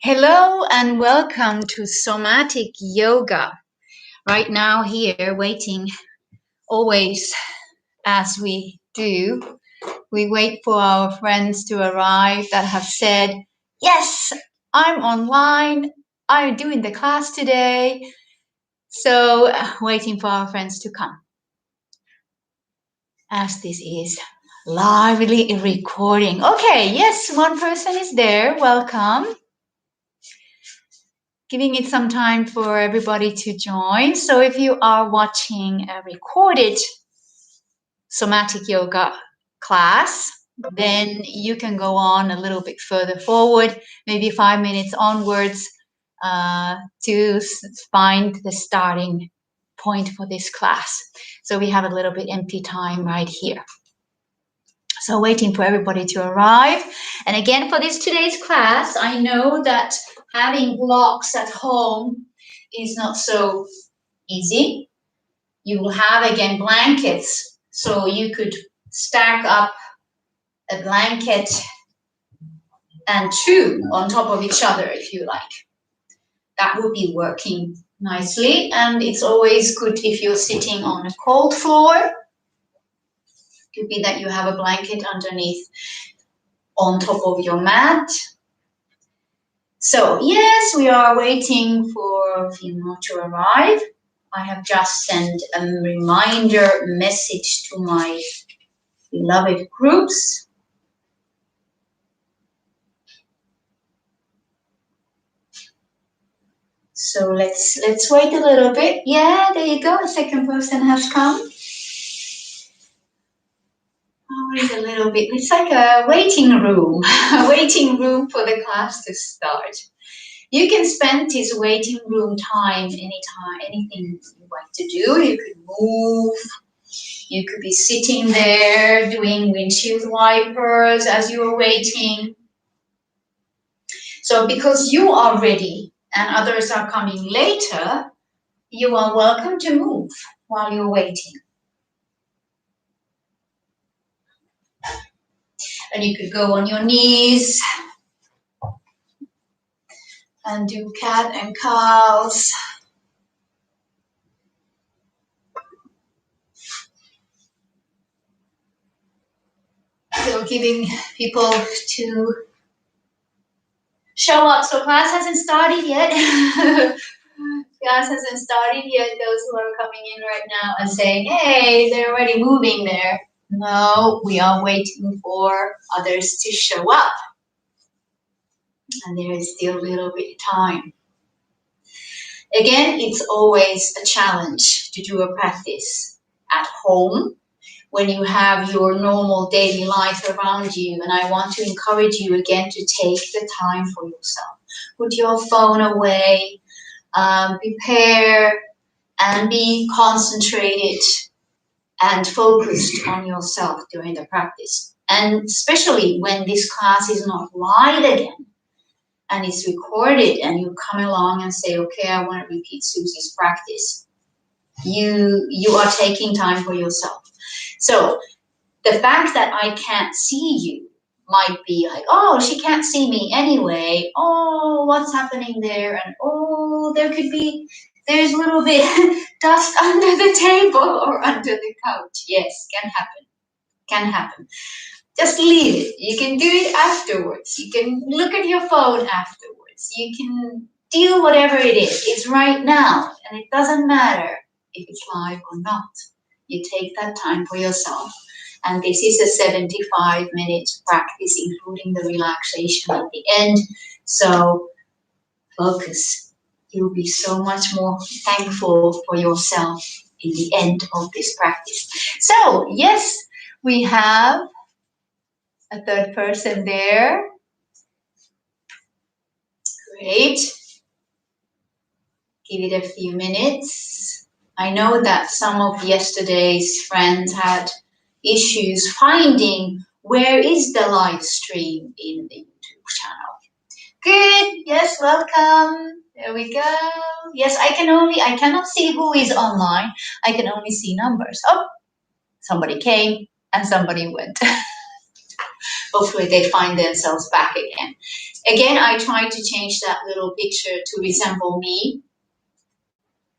Hello and welcome to Somatic Yoga. Right now here waiting, always as we do, we wait for our friends to arrive that have said, yes, I'm online, I'm doing the class today. So waiting for our friends to come. As this is lively recording. Okay, yes, one person is there, welcome. Giving it some time for everybody to join. So if you are watching a recorded somatic yoga class, then you can go on a little bit further forward, maybe 5 minutes onwards, to find the starting point for this class. So we have a little bit empty time right here. So waiting for everybody to arrive. And again, for this today's class, I know that having blocks at home is not so easy. You will have, again, blankets. So you could stack up a blanket and two on top of each other if you like. That would be working nicely. And it's always good if you're sitting on a cold floor. Could be that you have a blanket underneath on top of your mat. So yes, we are waiting for a few more to arrive. I have just sent a reminder message to my beloved groups. So let's wait a little bit. Yeah, there you go. A second person has come. Wait a little bit. It's like a waiting room, a waiting room for the class to start. You can spend this waiting room time anytime, anything you like to do. You could move. You could be sitting there doing windshield wipers as you're waiting. So because you are ready and others are coming later, you are welcome to move while you're waiting. And you could go on your knees and do cat and cows. So giving people to show up. So class hasn't started yet. Class hasn't started yet. Those who are coming in right now and saying, hey, they're already moving there. No, we are waiting for others to show up. And there is still a little bit of time. Again, it's always a challenge to do a practice at home when you have your normal daily life around you. And I want to encourage you again to take the time for yourself. Put your phone away, prepare and be concentrated and focused on yourself during the practice. And especially when this class is not live again and it's recorded and you come along and say, okay, I want to repeat Susie's practice. You are taking time for yourself. So the fact that I can't see you might be like, oh, she can't see me anyway. Oh, what's happening there? And oh, there's a little bit dust under the table or under the couch. Yes, can happen. Just leave it. You can do it afterwards. You can look at your phone afterwards. You can do whatever it is. It's right now, and it doesn't matter if it's live or not. You take that time for yourself. And this is a 75-minute practice, including the relaxation at the end. So focus. You'll be so much more thankful for yourself in the end of this practice. So yes, we have a third person there. Great. Give it a few minutes. I know that some of yesterday's friends had issues finding where is the live stream in the YouTube channel. Good. Yes, welcome. There we go. Yes, I cannot see who is online. I can only see numbers. Oh, somebody came and somebody went. hopefully they find themselves back again. Again, I tried to change that little picture to resemble me,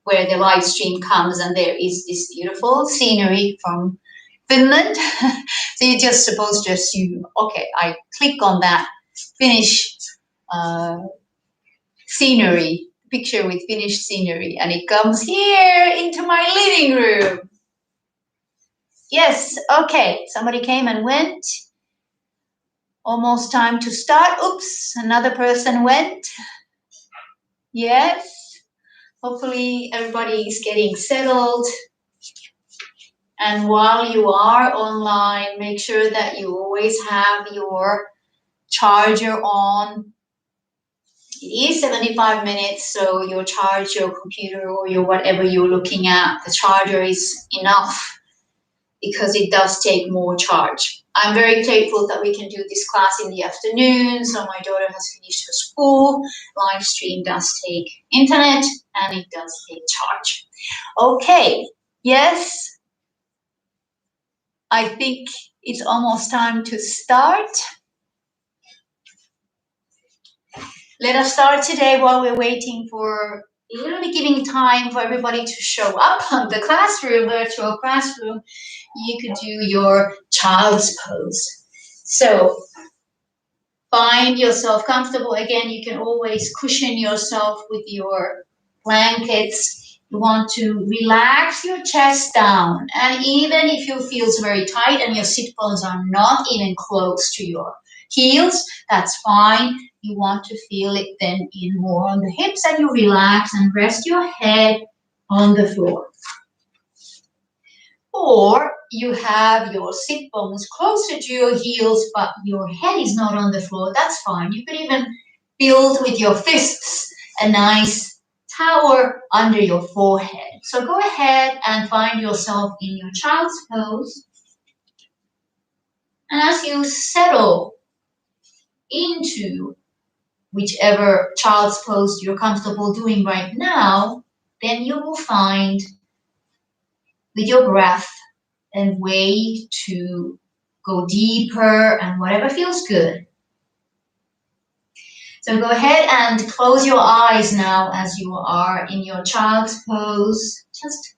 where the live stream comes and there is this beautiful scenery from Finland. So you're just supposed to assume, okay, I click on that Finnish scenery, picture with Finnish scenery, and it comes here into my living room. Yes, okay, somebody came and went. Almost time to start. Oops, another person went. Yes, hopefully everybody is getting settled. And while you are online, make sure that you always have your charger on. It is 75 minutes, so you'll charge your computer or your whatever you're looking at. The charger is enough because it does take more charge. I'm very grateful that we can do this class in the afternoon. So my daughter has finished her school. Live stream does take internet and it does take charge. Okay, yes. I think it's almost time to start. Let us start today while we're waiting for a little bit, giving time for everybody to show up on the classroom, virtual classroom. You could do your child's pose. So find yourself comfortable. Again, you can always cushion yourself with your blankets. You want to relax your chest down. And even if you feel very tight and your sit bones are not even close to your heels, that's fine. You want to feel it then in more on the hips, and you relax and rest your head on the floor. Or you have your sit bones closer to your heels, but your head is not on the floor. That's fine. You can even build with your fists a nice tower under your forehead. So go ahead and find yourself in your child's pose. And as you settle into whichever child's pose you're comfortable doing right now, then you will find with your breath a way to go deeper and whatever feels good. So go ahead and close your eyes now as you are in your child's pose, just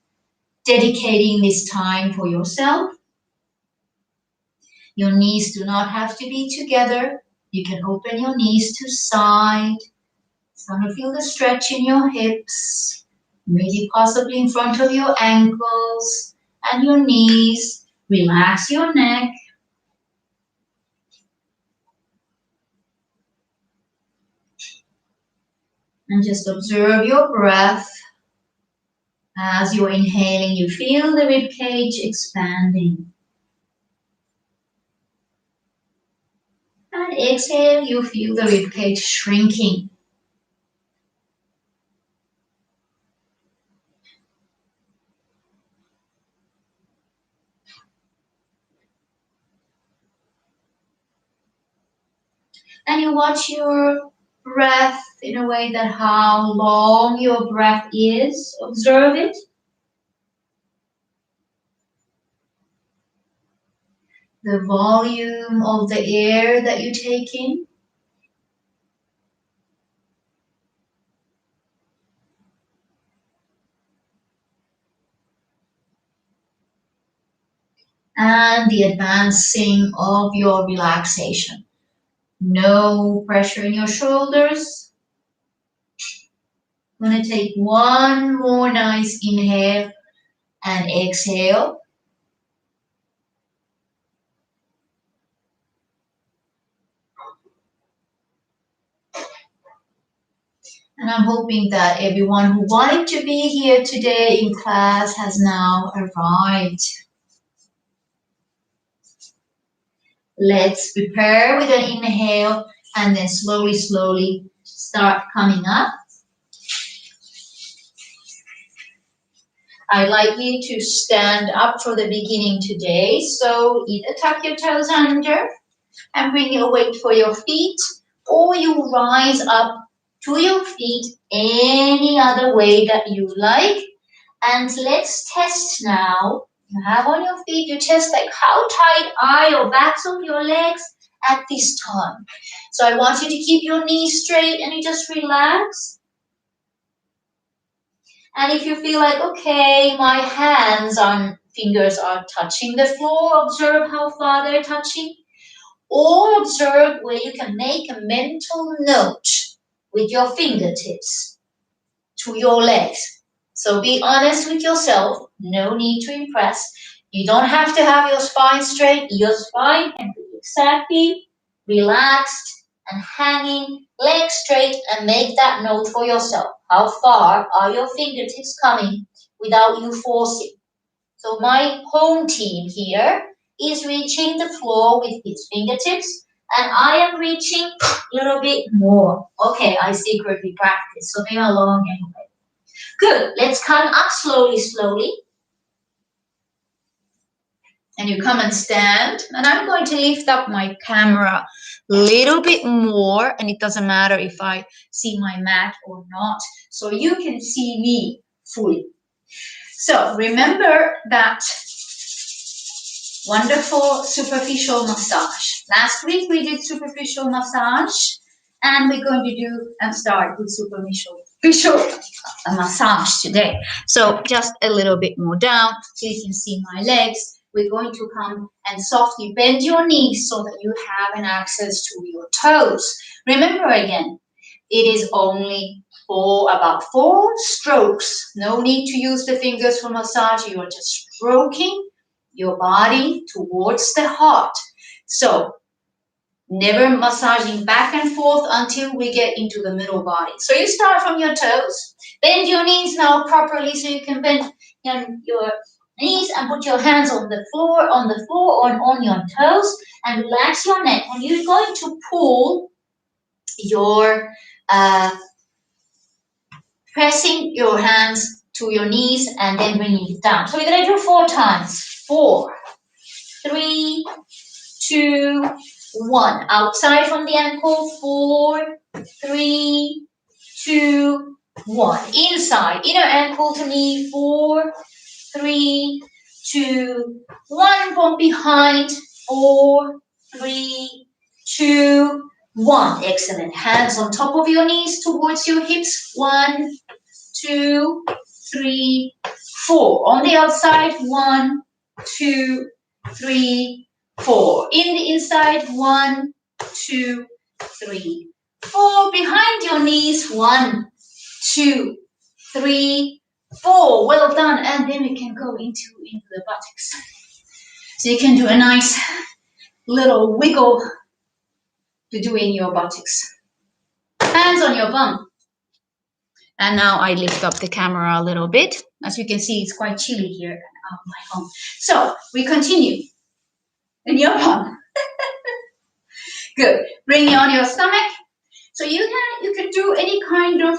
dedicating this time for yourself. Your knees do not have to be together. You can open your knees to side. Start to feel the stretch in your hips, maybe possibly in front of your ankles and your knees. Relax your neck. And just observe your breath. As you're inhaling, you feel the rib cage expanding. And exhale, you feel the rib cage shrinking. And you watch your breath in a way that how long your breath is. Observe it. The volume of the air that you take in. And the advancing of your relaxation. No pressure in your shoulders. I'm going to take one more nice inhale and exhale. And I'm hoping that everyone who wanted to be here today in class has now arrived. Let's prepare with an inhale and then slowly, slowly start coming up. I'd like you to stand up for the beginning today. So either tuck your toes under and bring your weight for your feet, or you rise up to your feet any other way that you like. And let's test now. You have on your feet, your chest, like how tight are your backs of your legs at this time. So I want you to keep your knees straight and you just relax. And if you feel like, okay, my hands and fingers are touching the floor, observe how far they're touching. Or observe where you can make a mental note with your fingertips to your legs. So be honest with yourself. No need to impress. You don't have to have your spine straight. Your spine can be exactly relaxed and hanging, legs straight, and make that note for yourself. How far are your fingertips coming without you forcing? So my home team here is reaching the floor with his fingertips, and I am reaching a little bit more. Okay, I secretly practice, so they are long anyway. Good, let's come up slowly, slowly. And you come and stand, and I'm going to lift up my camera a little bit more, and it doesn't matter if I see my mat or not, so you can see me fully. So remember that wonderful superficial massage. Last week we did superficial massage, and we're going to do and start with superficial massage today. So just a little bit more down so you can see my legs. We're going to come and softly bend your knees so that you have an access to your toes. Remember again, it is only for about 4 strokes. No need to use the fingers for massage. You are just stroking your body towards the heart. So never massaging back and forth until we get into the middle body. So you start from your toes. Bend your knees now properly so you can bend your knees and put your hands on the floor on your toes and relax your neck. And you're going to pull your pressing your hands to your knees and then bringing it down. So we're going to do 4 times. 4, 3, 2, 1. Outside from the ankle. 4, 3, 2, 1. Inside. Inner ankle to knee. 4, 3, 2, 1. From behind. 4, 3, 2, 1. Excellent. Hands on top of your knees towards your hips. 1, 2, 3, 4. On the outside. 1, 2, 3, 4. In the inside. 1, 2, 3, 4. Behind your knees. 1, 2, 3, 4. Well done. And then we can go into the buttocks. So you can do a nice little wiggle to do in your buttocks. Hands on your bum. And now I lift up the camera a little bit. As you can see, it's quite chilly here at my home. So we continue. In your bum. Good. Bring it on your stomach. So you can do any kind of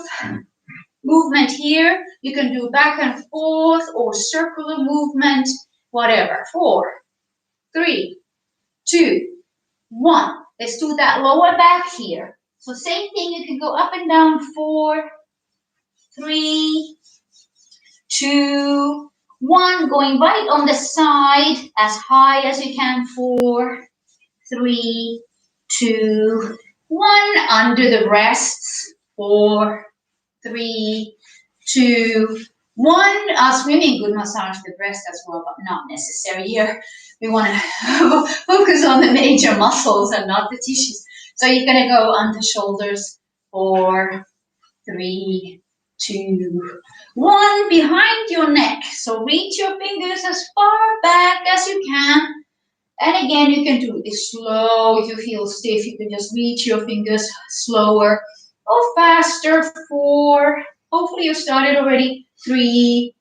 movement here. You can do back and forth or circular movement, whatever. 4, 3, 2, 1. Let's do that lower back here. So same thing, you can go up and down. 4, 3, 2, 1. Going right on the side as high as you can. 4, 3, 2, 1. Under the breasts. 4, 3, 2, 1. Us women could massage the breast as well, but not necessary here. We want to focus on the major muscles and not the tissues. So you're going to go on the shoulders. 4, 3, 2, 1. Behind your neck. So reach your fingers as far back as you can. And again, you can do this slow. If you feel stiff, you can just reach your fingers slower or faster. 4. Hopefully you started already. 3,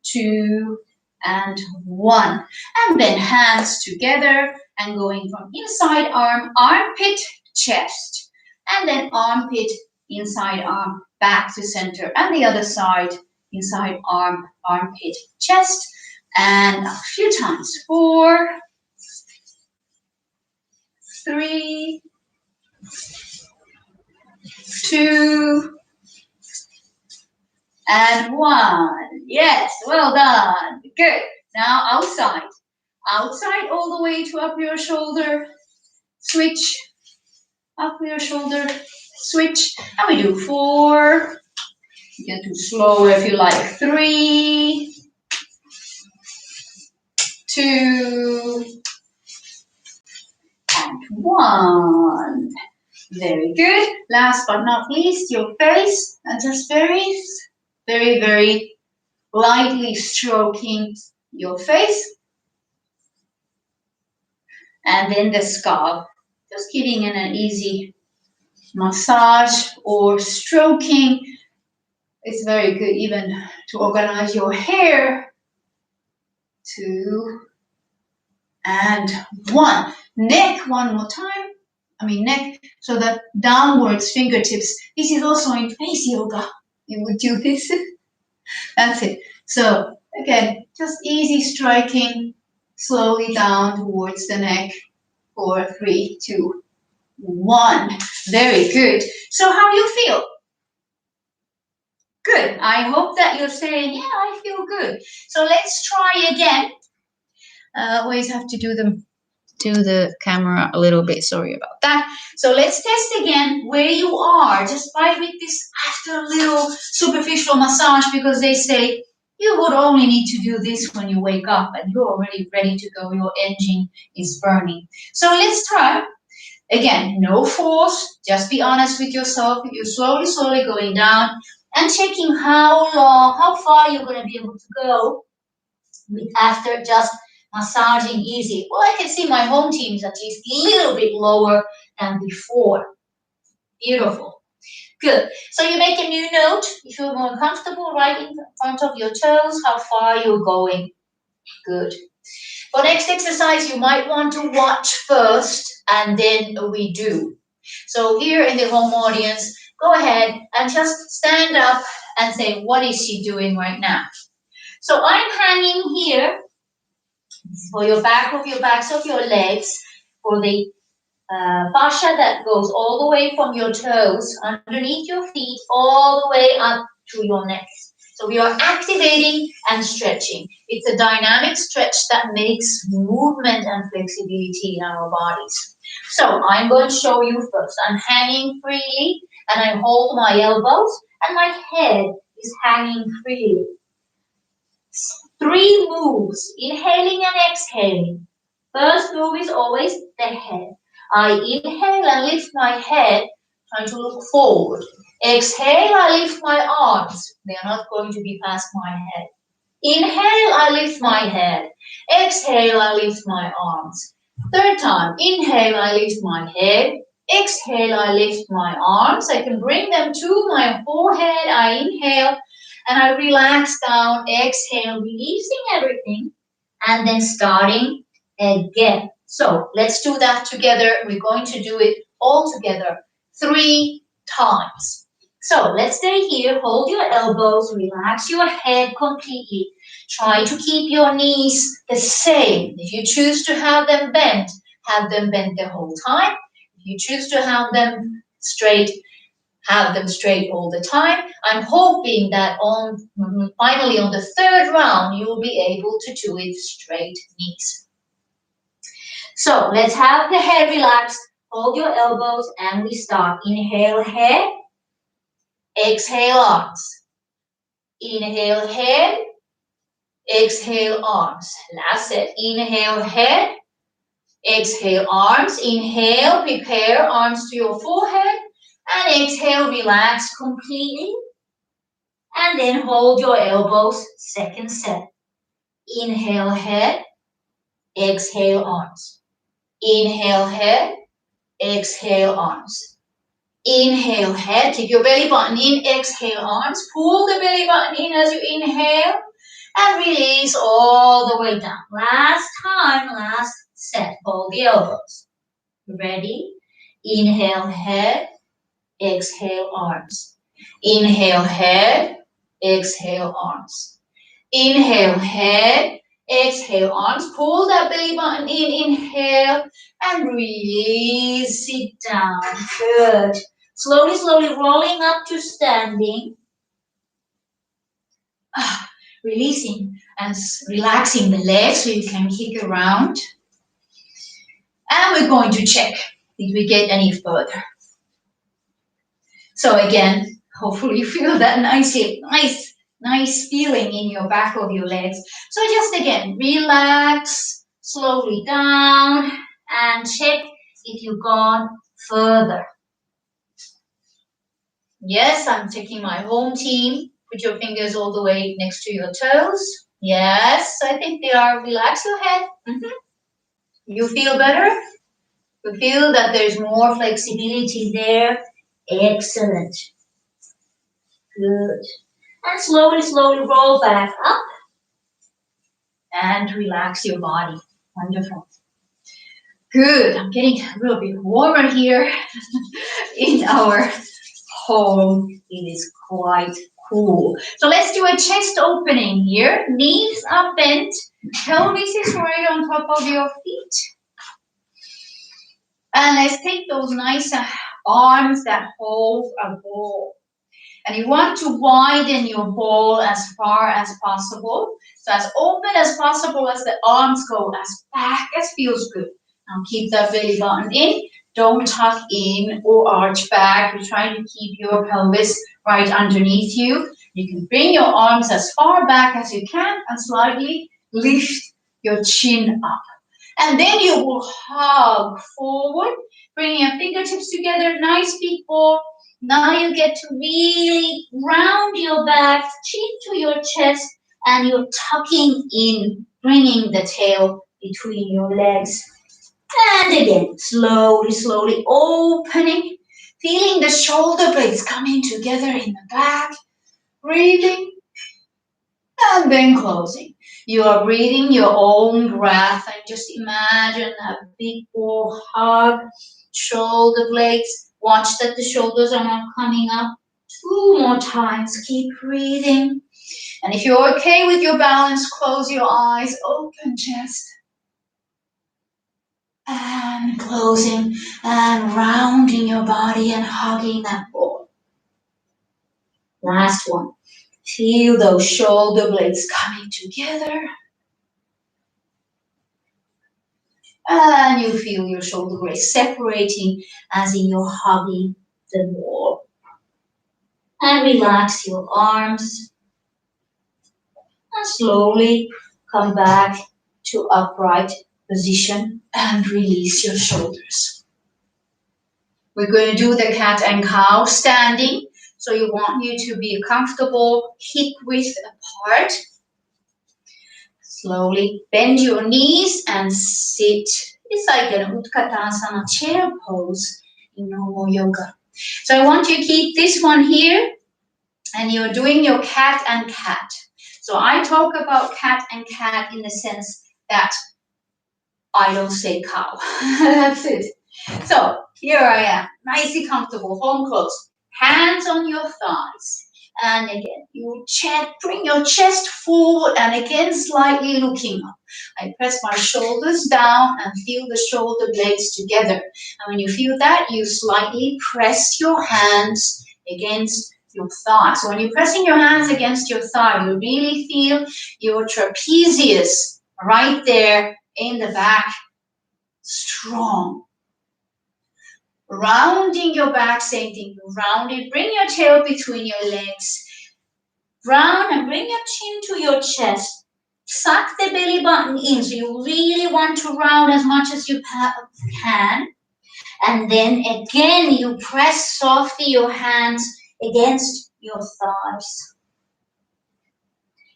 2, and 1. And then hands together and going from inside arm, armpit, chest. And then armpit, inside arm, back to center. And the other side, inside arm, armpit, chest. And a few times. 4, 3, 2, and 1. Yes, well done. Good. Now outside. Outside all the way to up your shoulder. switch, up your shoulder, switch, and we do 4. You can do slower if you like. 3, 2, and 1. Very good. Last but not least, your face, and just very lightly stroking your face. And then the scalp, just giving it an easy massage or stroking. It's very good even to organize your hair. 2 and 1. Neck, one more time. Neck, so that downwards fingertips. This is also in face yoga. You would do this. That's it. So again, just easy striking slowly down towards the neck. 4, 3, 2, 1. Very good. So how do you feel? Good. I hope that you're saying, yeah, I feel good. So let's try again. Always have to do the camera a little bit. Sorry about that. So let's test again where you are. Just by with this after a little superficial massage, because they say you would only need to do this when you wake up and you're already ready to go. Your engine is burning. So let's try. Again, no force. Just be honest with yourself. You're slowly going down and checking how far you're going to be able to go after just massaging easy. Well, I can see my home team is at least a little bit lower than before. Beautiful. Good. So you make a new note. You feel more comfortable right in front of your toes, how far you're going. Good. For next exercise, you might want to watch first and then we do. So here in the home audience, go ahead and just stand up and say, what is she doing right now? So I'm hanging here for your backs of your legs, for the fascia that goes all the way from your toes, underneath your feet, all the way up to your neck. So we are activating and stretching. It's a dynamic stretch that makes movement and flexibility in our bodies. So I'm going to show you first. I'm hanging freely and I hold my elbows and my head is hanging freely. 3 moves, inhaling and exhaling. First move is always the head. I inhale and lift my head, trying to look forward. Exhale, I lift my arms. They are not going to be past my head. Inhale, I lift my head. Exhale, I lift my arms. Third time, inhale, I lift my head. Exhale, I lift my arms. I can bring them to my forehead. I inhale and I relax down. Exhale, releasing everything. And then starting again. So let's do that together. We're going to do it all together 3 times. So let's stay here, hold your elbows, relax your head completely. Try to keep your knees the same. If you choose to have them bent the whole time. If you choose to have them straight all the time. I'm hoping that finally on the 3rd round, you will be able to do it straight knees. So let's have the head relaxed. Hold your elbows and we start. Inhale head. Exhale arms. Inhale head. Exhale arms. Last set. Inhale head. Exhale arms. Inhale, prepare arms to your forehead. And exhale, relax completely. And then hold your elbows. 2nd set. Inhale head. Exhale arms. Inhale head. Exhale arms. Inhale head, take your belly button in, exhale arms, pull the belly button in as you inhale and release all the way down. Last time, last set, hold the elbows. Ready? Inhale head, exhale arms. Inhale head, exhale arms. Inhale head, exhale arms, pull that belly button in, inhale and release it down. Good. Slowly rolling up to standing. Releasing and relaxing the legs so you can kick around. And we're going to check if we get any further. So again, hopefully you feel that nice feeling in your back of your legs. So just again, relax, slowly down, and check if you've gone further. Yes, I'm taking my home team. Put your fingers all the way next to your toes. Yes, I think they are. Relax your head. You feel better? You feel that there's more flexibility there? Excellent. Good. And slowly roll back up and relax your body. Wonderful. Good. I'm getting a little bit warmer here in our home. It is quite cool. So let's do a chest opening here. Knees are bent. Pelvis is right on top of your feet. And let's take those nice arms that hold a ball. And you want to widen your ball as far as possible. So as open as possible as the arms go, as back as feels good. Now keep that belly button in. Don't tuck in or arch back. You're trying to keep your pelvis right underneath you. You can bring your arms as far back as you can and slightly lift your chin up. And then you will hug forward, bring your fingertips together, nice big ball. Now you get to really round your back, chin to your chest, and you're tucking in, bringing the tail between your legs. And again, slowly opening, feeling the shoulder blades coming together in the back, breathing, and then closing. You are breathing your own breath, and just imagine a big ball hug, shoulder blades. Watch that the shoulders are not coming up. 2 more times. Keep breathing. And if you're okay with your balance, close your eyes, open chest. And closing and rounding your body and hugging that ball. Last one. Feel those shoulder blades coming together. And you feel your shoulder blades separating as in you're hugging the wall. And relax your arms. And slowly come back to upright position and release your shoulders. We're going to do the cat and cow standing. So you want you to be comfortable, hip width apart. Slowly bend your knees and sit. It's like an Utkatasana chair pose in normal yoga. So I want you to keep this one here, and you're doing your cat and cat. So I talk about cat and cat in the sense that I don't say cow. That's it. So here I am, nicely comfortable, home close. Hands on your thighs. And again, you bring your chest forward and again slightly looking up. I press my shoulders down and feel the shoulder blades together. And when you feel that, you slightly press your hands against your thigh. So when you're pressing your hands against your thigh, you really feel your trapezius right there in the back, strong. Rounding your back, same thing. Round it, bring your tail between your legs. Round and bring your chin to your chest. Suck the belly button in. So you really want to round as much as you can. And then again, you press softly your hands against your thighs.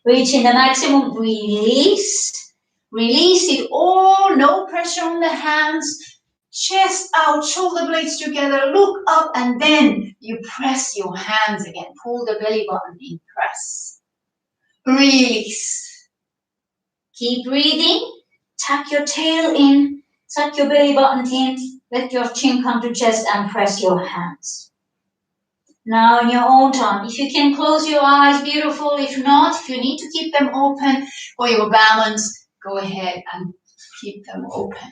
Reaching the maximum, release. Release it all, no pressure on the hands. Chest out, shoulder blades together, look up, and then you press your hands again. Pull the belly button in, press. Release. Keep breathing. Tuck your tail in, tuck your belly button in, let your chin come to chest and press your hands. Now in your own time, if you can close your eyes, beautiful. If not, if you need to keep them open for your balance, go ahead and keep them open.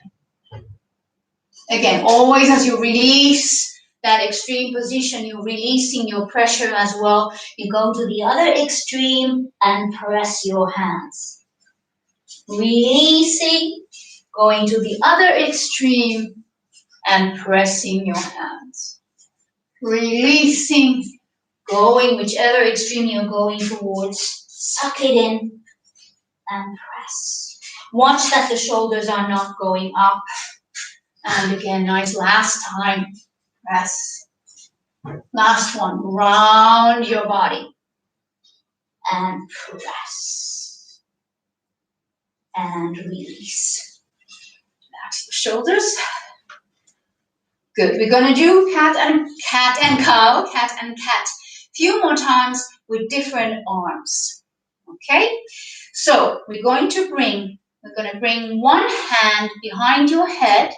Again, always as you release that extreme position, you're releasing your pressure as well. You go to the other extreme and press your hands. Releasing, Going to the other extreme and pressing your hands. Releasing, going whichever extreme you're going towards. Suck it in and press. Watch that the shoulders are not going up. And again, nice last time. Press. Last one. Round your body. And press. And release. Relax your shoulders. Good. We're going to do cat and cow, cat and cat. Few more times with different arms. Okay? So we're going to bring one hand behind your head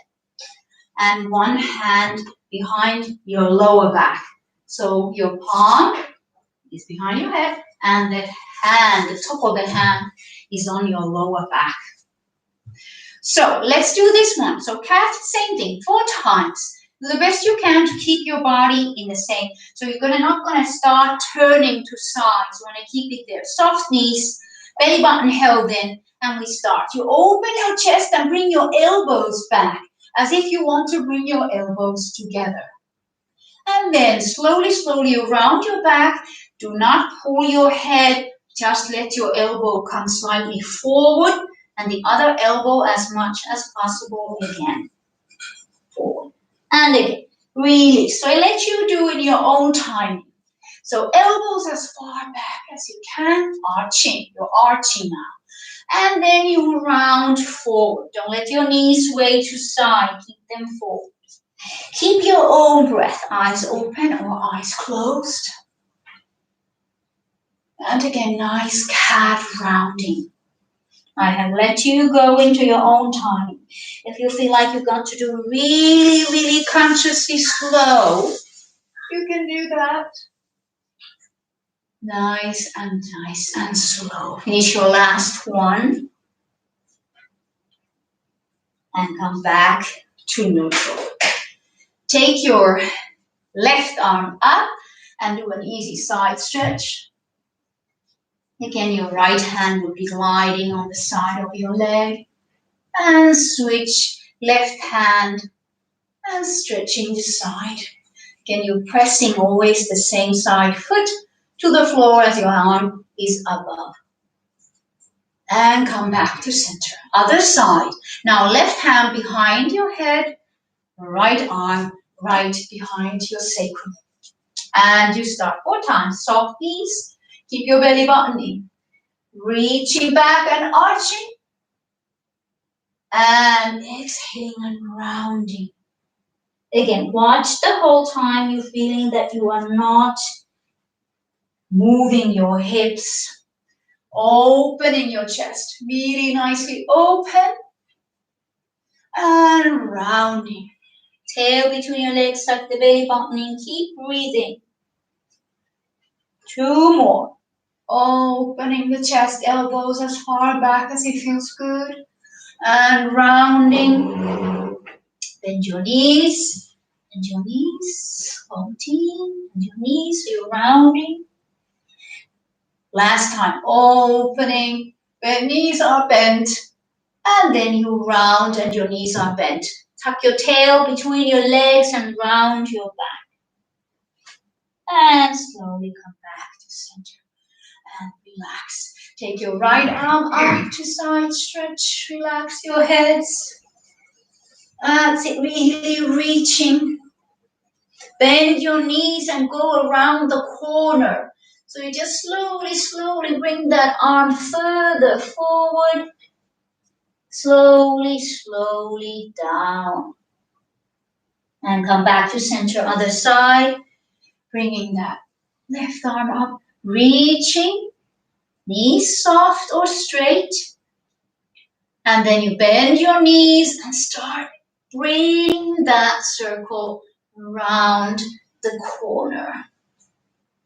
and one hand behind your lower back. So your palm is behind your head and the top of the hand is on your lower back. So let's do this one. So cat, same thing, 4 times. Do the best you can to keep your body in the same. So you're not going to start turning to sides. You want to keep it there. Soft knees, belly button held in, and we start. You open your chest and bring your elbows back as if you want to bring your elbows together. And then slowly, slowly around your back. Do not pull your head. Just let your elbow come slightly forward and the other elbow as much as possible again. Forward. And again, release. So I let you do in your own timing. So elbows as far back as you can, arching. You're arching now. And then you round forward. Don't let your knees sway to side. Keep them forward. Keep your own breath. Eyes open or eyes closed. And again, nice cat rounding. I have let you go into your own time. If you feel like you've got to do really, really consciously slow, you can do that. Nice and slow. Finish your last one. And come back to neutral. Take your left arm up and do an easy side stretch. Again, your right hand will be gliding on the side of your leg. And switch left hand and stretching the side. Again, you're pressing always the same side foot to the floor as your arm is above. And come back to center. Other side. Now left hand behind your head, right arm right behind your sacrum. And you start 4 times. Soft knees. Keep your belly button in. Reaching back and arching. And exhaling and rounding. Again, watch the whole time you're feeling that you are not moving your hips. Opening your chest. Really nicely open. And rounding. Tail between your legs, tuck the belly button in. Keep breathing. 2 more. Opening the chest, elbows as far back as it feels good. And rounding. Bend your knees. Bend your knees. Floating. Bend your knees. So you're rounding. Last time. Opening. Bend knees are bent. And then you round and your knees are bent. Tuck your tail between your legs and round your back. And slowly come back to center. And relax. Take your right arm up to side stretch. Relax your heads. That's it, really reaching. Bend your knees and go around the corner. So you just slowly, slowly bring that arm further forward. Slowly, slowly down. And come back to center, other side. Bringing that left arm up, reaching. Knees soft or straight. And then you bend your knees and start bring that circle around the corner.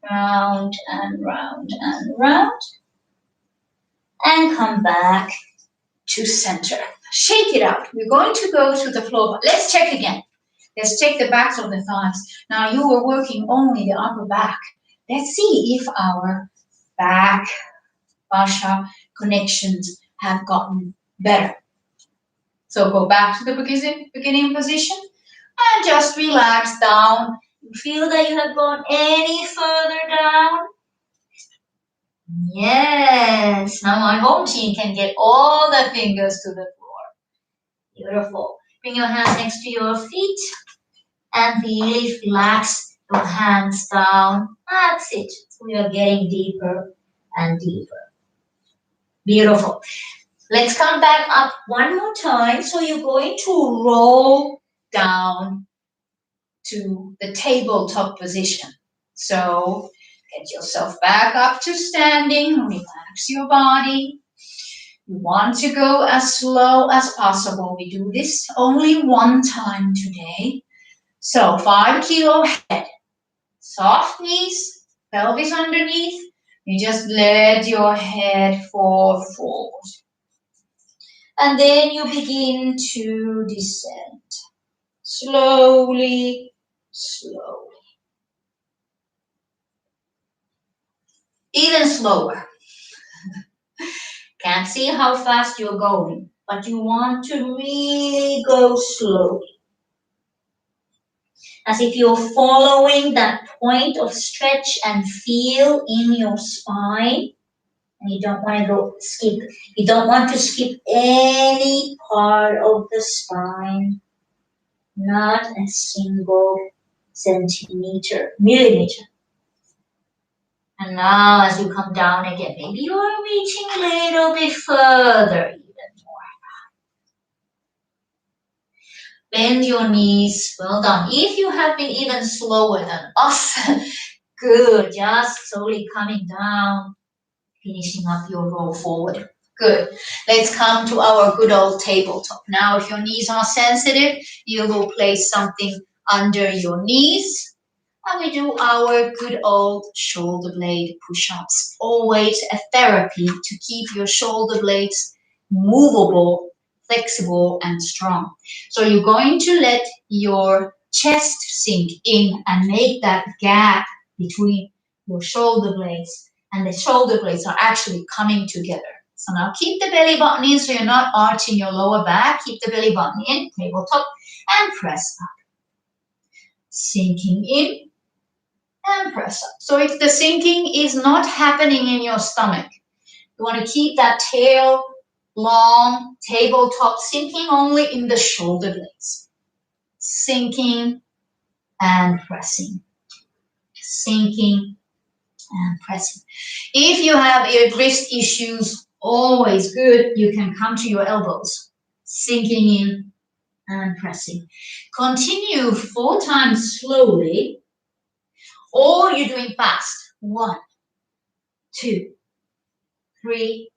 Round and round and round. And come back to center. Shake it out. We're going to go to the floor. Let's check again. Let's check the backs of the thighs. Now you were working only the upper back. Let's see if our back fascia connections have gotten better. So go back to the beginning position and just relax down. You feel that you have gone any further down? Yes. Now my home team can get all the fingers to the floor. Beautiful. Bring your hands next to your feet and really relax your hands down. That's it. So we are getting deeper and deeper. Beautiful. Let's come back up one more time. So you're going to roll down to the tabletop position. So get yourself back up to standing. Relax your body. You want to go as slow as possible. We do this only one time today. So 5 kilo head, soft knees, pelvis underneath. You just let your head fall forward. And then you begin to descend. Slowly, slowly. Even slower. Can't see how fast you're going, but you want to really go slowly. As if you're following that point of stretch and feel in your spine. And you don't want to skip. You don't want to skip any part of the spine. Not a single millimeter. And now as you come down again, maybe you are reaching a little bit further even more. Bend your knees, well done. If you have been even slower than us, good, just slowly coming down, finishing up your roll forward. Good. Let's come to our good old tabletop. Now, if your knees are sensitive, you will place something under your knees. And we do our good old shoulder blade push-ups. Always a therapy to keep your shoulder blades movable, flexible, and strong. So you're going to let your chest sink in and make that gap between your shoulder blades. And the shoulder blades are actually coming together. So now keep the belly button in so you're not arching your lower back. Keep the belly button in, tabletop, and press up. Sinking in. And press up. So if the sinking is not happening in your stomach, you want to keep that tail long, tabletop, sinking only in the shoulder blades. Sinking and pressing. Sinking and pressing. If you have wrist issues, always good, you can come to your elbows. Sinking in and pressing. Continue 4 times slowly. Or you're doing fast. 1, 2, 3,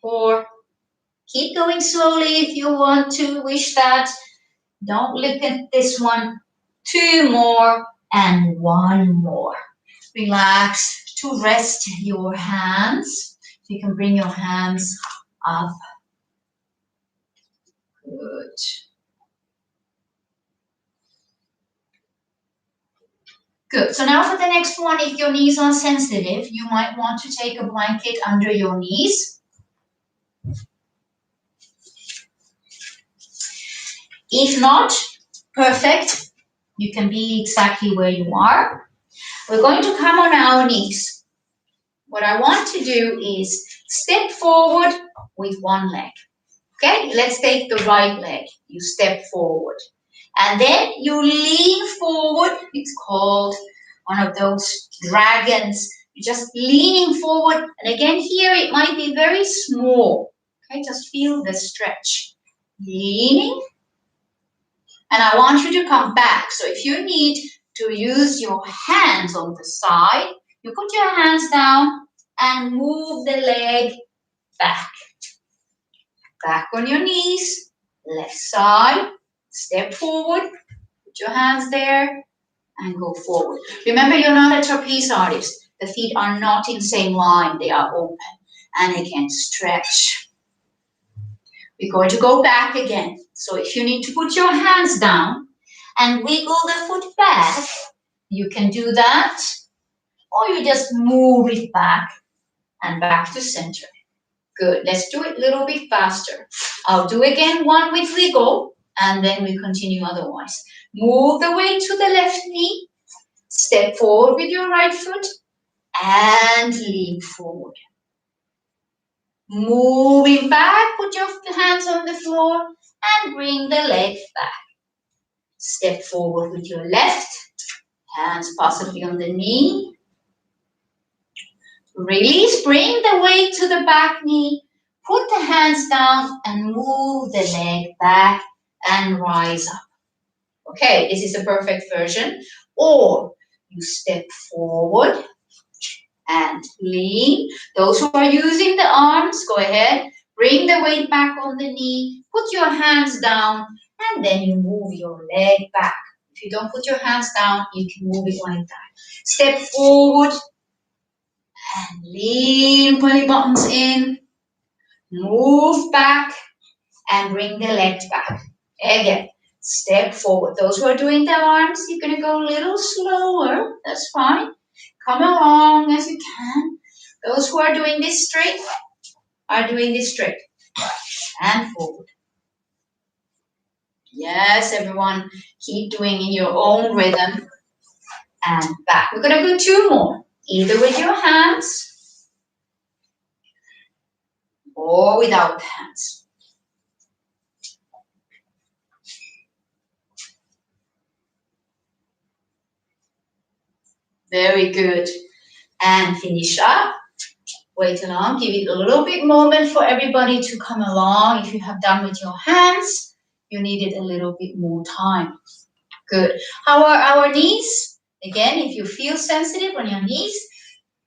4. Keep going slowly if you want to, wish that. Don't look at this one. 2 more and 1 more. Relax to rest your hands. You can bring your hands up. Good. Good. So now for the next one, if your knees are sensitive, you might want to take a blanket under your knees. If not, perfect. You can be exactly where you are. We're going to come on our knees. What I want to do is step forward with one leg. Okay, let's take the right leg. You step forward. And then you lean forward. It's called one of those dragons. You're just leaning forward. And again, here it might be very small. Okay, just feel the stretch. Leaning. And I want you to come back. So if you need to use your hands on the side, you put your hands down and move the leg back. Back on your knees, left side, step forward, put your hands there and go forward. Remember, you're not a trapeze artist. The feet are not in the same line, they are open. And again, stretch. We're going to go back again. So if you need to put your hands down and wiggle the foot back, you can do that. Or you just move it back and back to center. Good. Let's do it a little bit faster. I'll do again one with wiggle, and then we continue otherwise. Move the weight to the left knee. Step forward with your right foot and lean forward. Moving back, put your hands on the floor and bring the leg back. Step forward with your left, hands possibly on the knee. Release, bring the weight to the back knee. Put the hands down and move the leg back and rise up. Okay, this is a perfect version. Or you step forward and lean. Those who are using the arms, go ahead. Bring the weight back on the knee. Put your hands down and then you move your leg back. If you don't put your hands down, you can move it like that. Step forward and lean belly buttons in. Move back and bring the legs back. Again, step forward. Those who are doing the arms, you're going to go a little slower. That's fine. Come along as you can. Those who are doing this straight are doing this straight. And forward. Yes, everyone, keep doing in your own rhythm. And back. We're going to do two more. Either with your hands or without hands. Very good. And finish up. Wait along. Give it a little bit moment for everybody to come along. If you have done with your hands, you needed a little bit more time. Good. How are our knees? Again, if you feel sensitive on your knees,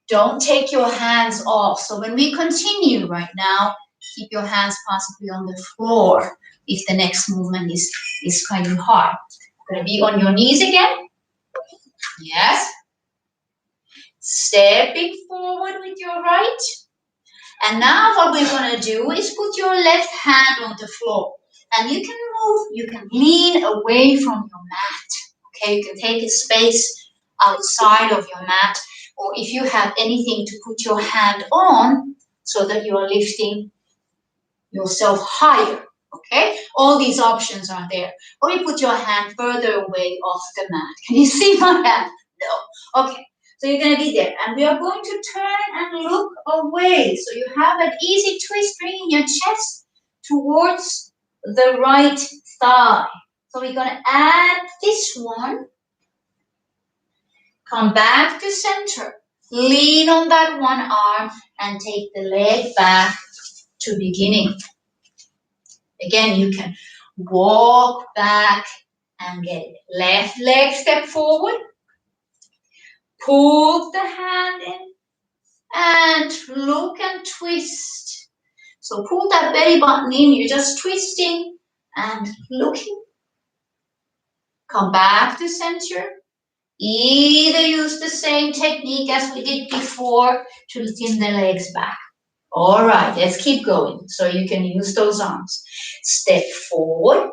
don't take your hands off. So when we continue right now, keep your hands possibly on the floor if the next movement is kind of hard. Going to be on your knees again. Yes. Stepping forward with your right. And now what we're going to do is put your left hand on the floor. And you can move, you can lean away from your mat. Okay, you can take a space outside of your mat. Or if you have anything to put your hand on so that you are lifting yourself higher. Okay, all these options are there. Or you put your hand further away off the mat. Can you see my hand? No. Okay. So you're going to be there. And we are going to turn and look away. So you have an easy twist, bringing your chest towards the right thigh. So we're going to add this one. Come back to center. Lean on that one arm and take the leg back to beginning. Again, you can walk back and get it. Left leg step forward. Pull the hand in and look and twist. So pull that belly button in. You're just twisting and looking. Come back to center. Either use the same technique as we did before to thin the legs back. All right, let's keep going. So you can use those arms. Step forward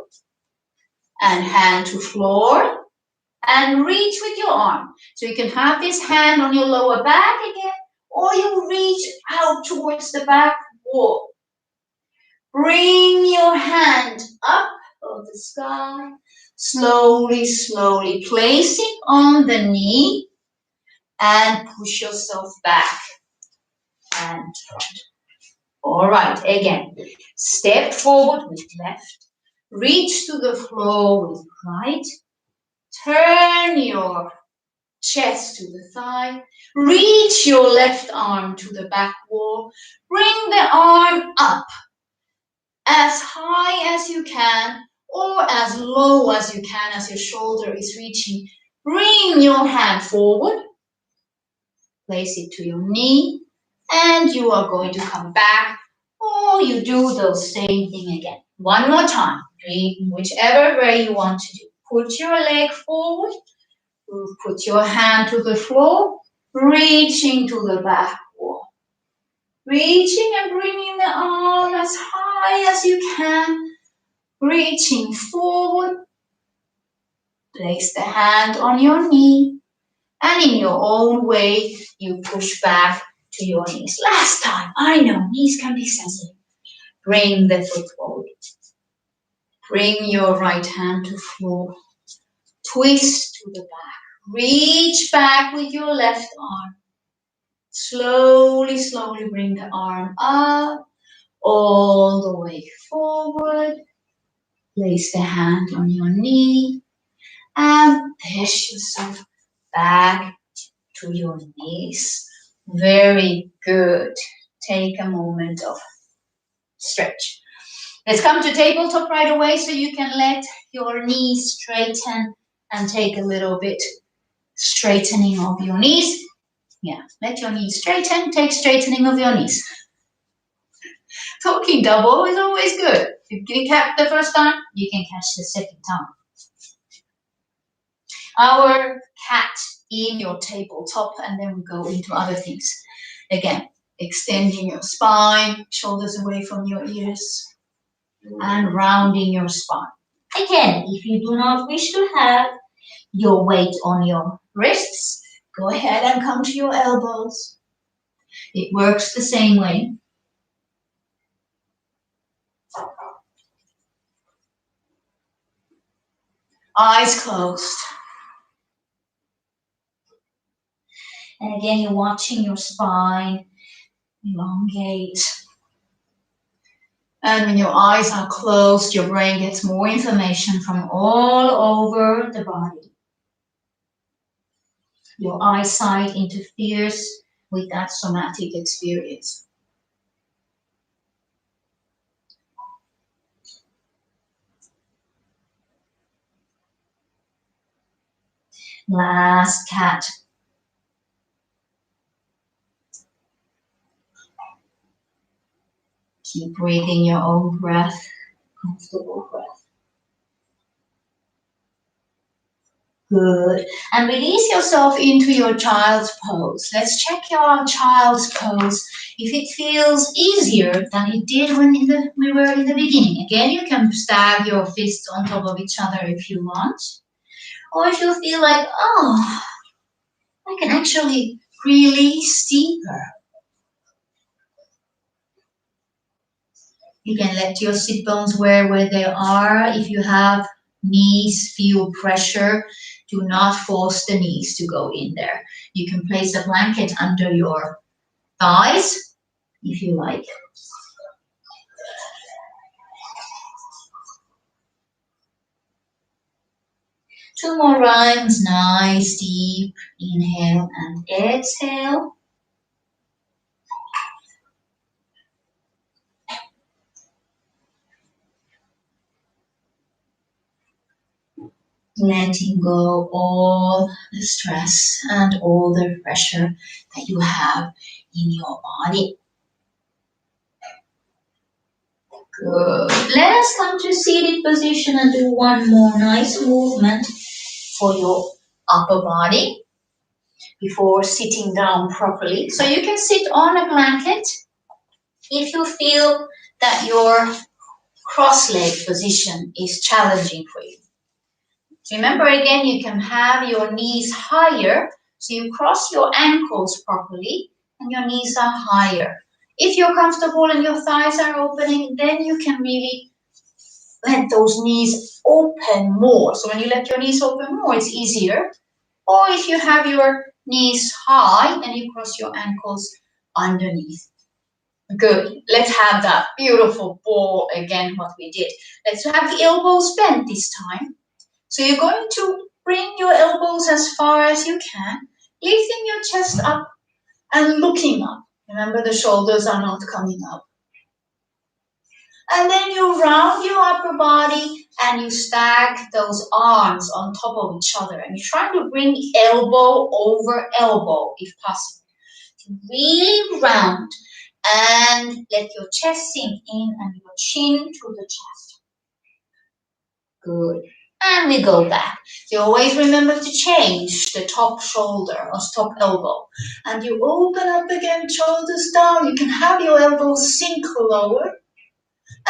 and hand to floor. And reach with your arm. So you can have this hand on your lower back again, or you reach out towards the back wall. Bring your hand up of the sky. Slowly, slowly placing on the knee and push yourself back and turn. All right, again. Step forward with left. Reach to the floor with right. Turn your chest to the thigh. Reach your left arm to the back wall. Bring the arm up as high as you can or as low as you can as your shoulder is reaching. Bring your hand forward. Place it to your knee and you are going to come back or you do the same thing again. One more time. Whichever way you want to do. Put your leg forward. Put your hand to the floor, reaching to the back wall. Reaching and bringing the arm as high as you can. Reaching forward. Place the hand on your knee. And in your own way, you push back to your knees. Last time, I know, knees can be sensitive. Bring the foot forward. Bring your right hand to floor. Twist to the back. Reach back with your left arm. Slowly, slowly bring the arm up, all the way forward. Place the hand on your knee and push yourself back to your knees. Very good. Take a moment of stretch. Let's come to tabletop right away so you can let your knees straighten and take a little bit straightening of your knees. Yeah, let your knees straighten, take straightening of your knees. Talking double is always good. If you can catch the first time, you can catch the second time. Our cat in your tabletop, and then we go into other things. Again, extending your spine, shoulders away from your ears, and rounding your spine. Again, if you do not wish to have your weight on your wrists, go ahead and come to your elbows. It works the same way. Eyes closed. And again, you're watching your spine elongate. And when your eyes are closed, your brain gets more information from all over the body. Your eyesight interferes with that somatic experience. Last cat. Keep breathing your own breath, comfortable breath. Good. And release yourself into your child's pose. Let's check your child's pose. If it feels easier than it did when we were in the beginning. Again, you can stab your fists on top of each other if you want. Or if you feel like, oh, I can actually release deeper. You can let your sit bones where they are. If you have knees, feel pressure, do not force the knees to go in there. You can place a blanket under your thighs, if you like. Two more rounds, nice, deep inhale and exhale. Letting go all the stress and all the pressure that you have in your body. Good. Let us come to seated position and do one more nice movement for your upper body before sitting down properly. So you can sit on a blanket if you feel that your cross-leg position is challenging for you. Remember again, you can have your knees higher, so you cross your ankles properly and your knees are higher. If you're comfortable and your thighs are opening, then you can really let those knees open more. So when you let your knees open more, it's easier. Or if you have your knees high and you cross your ankles underneath. Good. Let's have that beautiful ball again, what we did. Let's have the elbows bent this time. So you're going to bring your elbows as far as you can, lifting your chest up and looking up. Remember, the shoulders are not coming up. And then you round your upper body and you stack those arms on top of each other. And you're trying to bring elbow over elbow, if possible. To really round and let your chest sink in and your chin to the chest. Good. And we go back. You always remember to change the top shoulder or top elbow. And you open up again, shoulders down. You can have your elbows sink lower.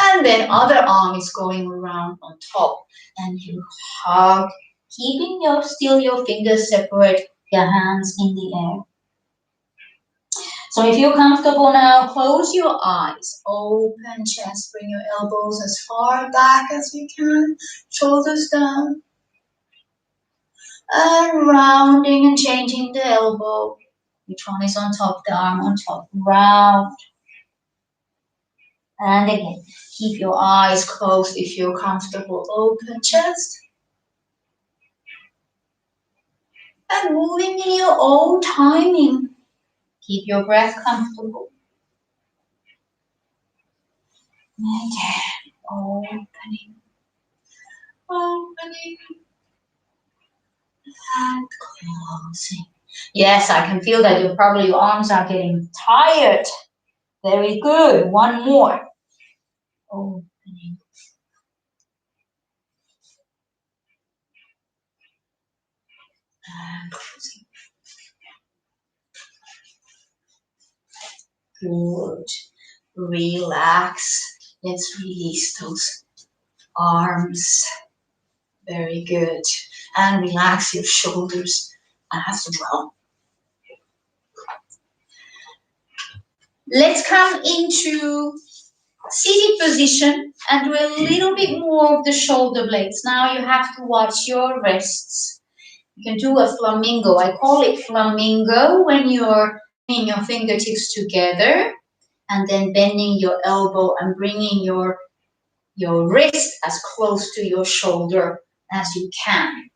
And then other arm is going around on top. And you hug, keeping still your fingers separate, your hands in the air. So if you're comfortable now, close your eyes, open chest, bring your elbows as far back as you can, shoulders down, and rounding and changing the elbow. Which one is on top? The arm on top. Round. And again, keep your eyes closed if you're comfortable. Open chest. And moving in your own timing. Keep your breath comfortable. Again, opening. Opening. And closing. Yes, I can feel that your arms are getting tired. Very good. One more. Opening. And closing. Good. Relax. Let's release those arms. Very good. And relax your shoulders as well. Let's come into seated position and do a little bit more of the shoulder blades. Now you have to watch your wrists. You can do a flamingo. I call it flamingo when you're bringing your fingertips together and then bending your elbow and bringing your wrist as close to your shoulder as you can.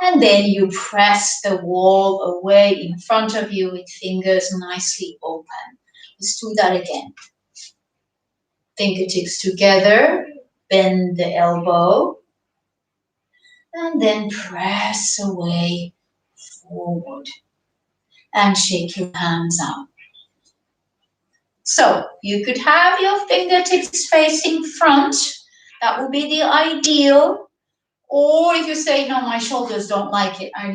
And then you press the wall away in front of you with fingers nicely open. Let's do that again. Fingertips together, bend the elbow, and then press away forward and shake your hands out. So you could have your fingertips facing front. That would be the ideal. Or if you say, no, my shoulders don't like it, I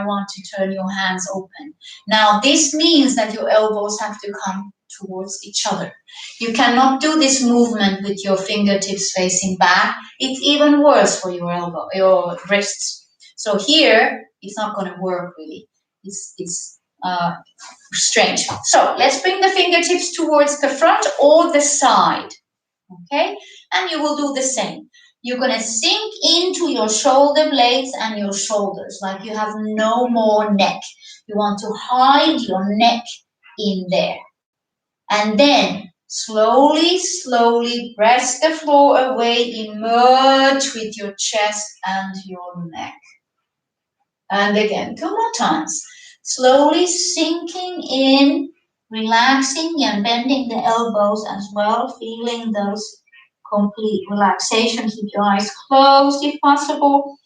want to turn your hands open. Now, this means that your elbows have to come towards each other. You cannot do this movement with your fingertips facing back. It's even worse for your wrists. So here, it's not going to work really. It's strange. So let's bring the fingertips towards the front or the side. Okay? And you will do the same. You're going to sink into your shoulder blades and your shoulders like you have no more neck. You want to hide your neck in there. And then slowly, slowly press the floor away, emerge with your chest and your neck. And again, 2 more times. Slowly sinking in, relaxing and bending the elbows as well, feeling those complete relaxation. Keep your eyes closed if possible.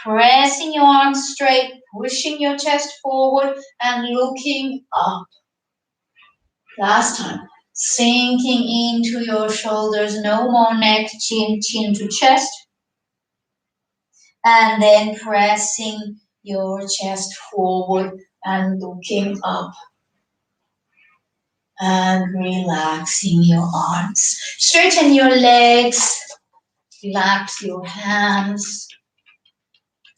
Pressing your arms straight, pushing your chest forward and looking up. Last time. Sinking into your shoulders, no more neck, chin to chest. And then pressing your chest forward and looking up. And relaxing your arms. Straighten your legs. Relax your hands.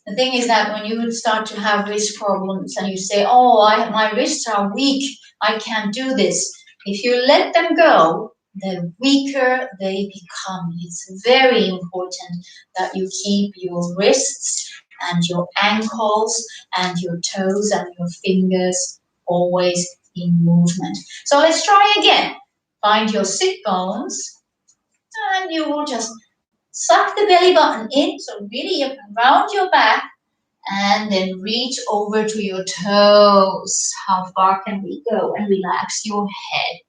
The thing is that when you would start to have wrist problems and you say, oh, my wrists are weak, I can't do this. If you let them go, the weaker they become. It's very important that you keep your wrists and your ankles and your toes and your fingers always in movement. So let's try again. Find your sit bones and you will just suck the belly button in, so really you can round your back and then reach over to your toes. How far can we go? And relax your head.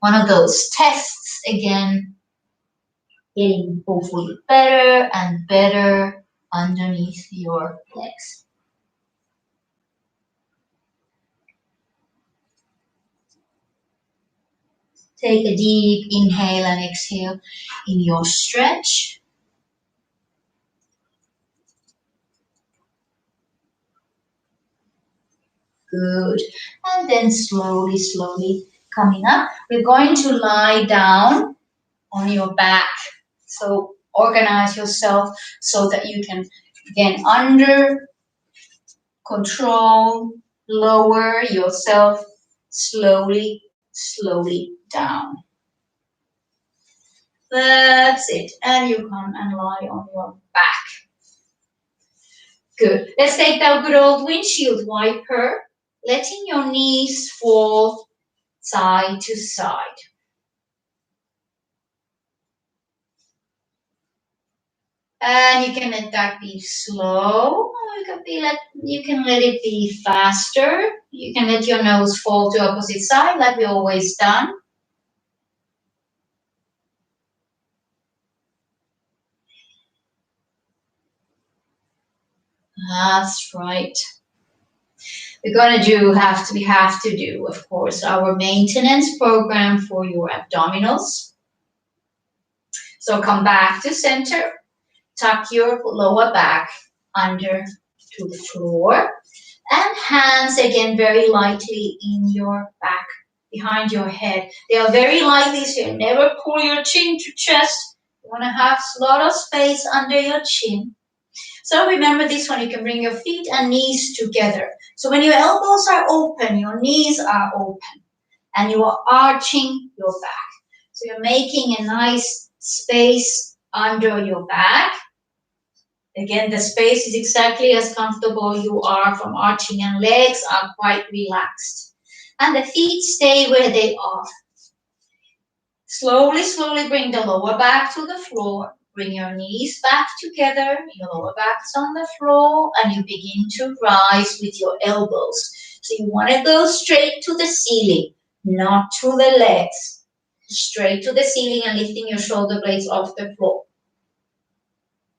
One of those tests again, getting hopefully better and better underneath your legs. Take a deep inhale and exhale in your stretch. Good. And then slowly, slowly coming up. We're going to lie down on your back. So organize yourself so that you can, again, under control, lower yourself slowly, slowly down. That's it. And you come and lie on your back. Good. Let's take that good old windshield wiper, letting your knees fall side to side. And you can let that be slow, or you can let it be faster. You can let your nose fall to opposite side like we always done. That's right. We're gonna we have to do, of course, our maintenance program for your abdominals. So come back to center, tuck your lower back under to the floor, and hands again very lightly in your back, behind your head. They are very lightly, so you never pull your chin to chest. You wanna have a lot of space under your chin. So remember this one, you can bring your feet and knees together. So when your elbows are open, your knees are open, and you are arching your back. So you're making a nice space under your back. Again, the space is exactly as comfortable you are from arching, and legs are quite relaxed. And the feet stay where they are. Slowly, slowly bring the lower back to the floor. Bring your knees back together, your lower back's on the floor, and you begin to rise with your elbows. So you want to go straight to the ceiling, not to the legs. Straight to the ceiling and lifting your shoulder blades off the floor.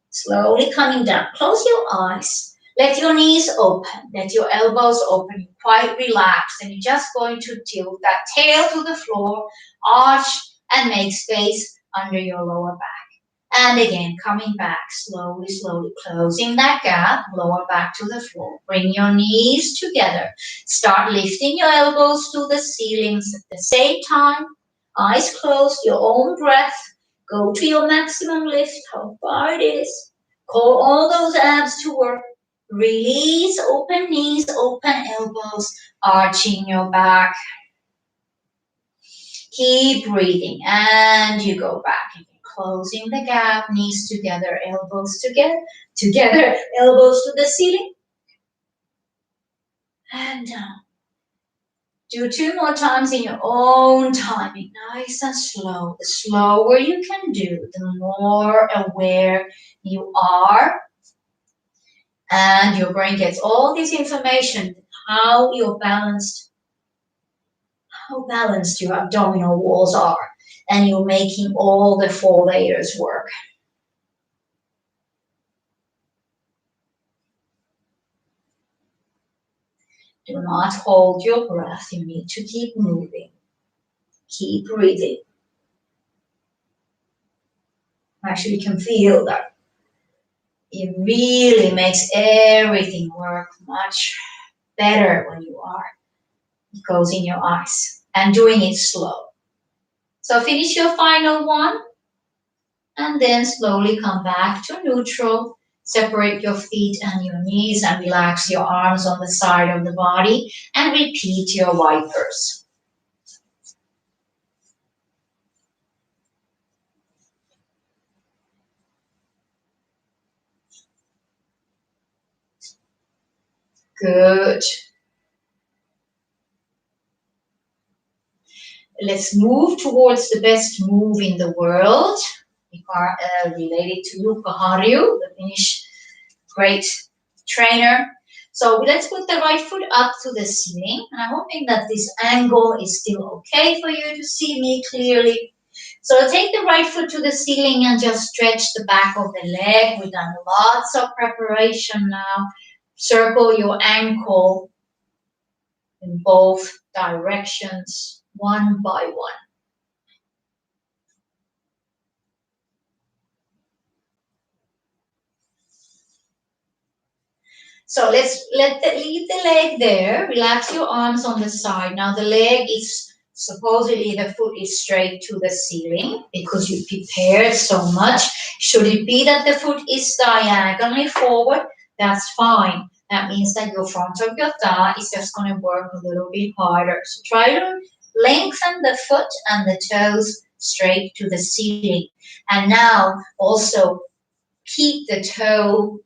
Slowly coming down. Close your eyes. Let your knees open. Let your elbows open. You're quite relaxed, and you're just going to tilt that tail to the floor, arch, and make space under your lower back. And again, coming back slowly, slowly, closing that gap, lower back to the floor. Bring your knees together. Start lifting your elbows to the ceilings at the same time. Eyes closed, your own breath. Go to your maximum lift, how far it is. Call all those abs to work. Release, open knees, open elbows, arching your back. Keep breathing, and you go back. Closing the gap, knees together, elbows together, elbows to the ceiling. And down. Do 2 more times in your own timing, nice and slow. The slower you can do, the more aware you are. And your brain gets all this information, how balanced your abdominal walls are. And you're making all the 4 layers work. Do not hold your breath. You need to keep moving. Keep breathing. Actually, you can feel that. It really makes everything work much better when it goes in your eyes, and doing it slow. So finish your final one, and then slowly come back to neutral. Separate your feet and your knees and relax your arms on the side of the body, and repeat your wipers. Good. Let's move towards the best move in the world. We are related to Jukka Harju, the Finnish great trainer. So let's put the right foot up to the ceiling. And I'm hoping that this angle is still okay for you to see me clearly. So take the right foot to the ceiling and just stretch the back of the leg. We've done lots of preparation now. Circle your ankle in both directions, one by one. So let's leave the leg there. Relax your arms on the side. Now the leg is supposedly, the foot is straight to the ceiling because you prepared so much. Should it be that the foot is diagonally forward, that's fine. That means that your front of your thigh is just going to work a little bit harder. So try to lengthen the foot and the toes straight to the ceiling. And now also keep the toe,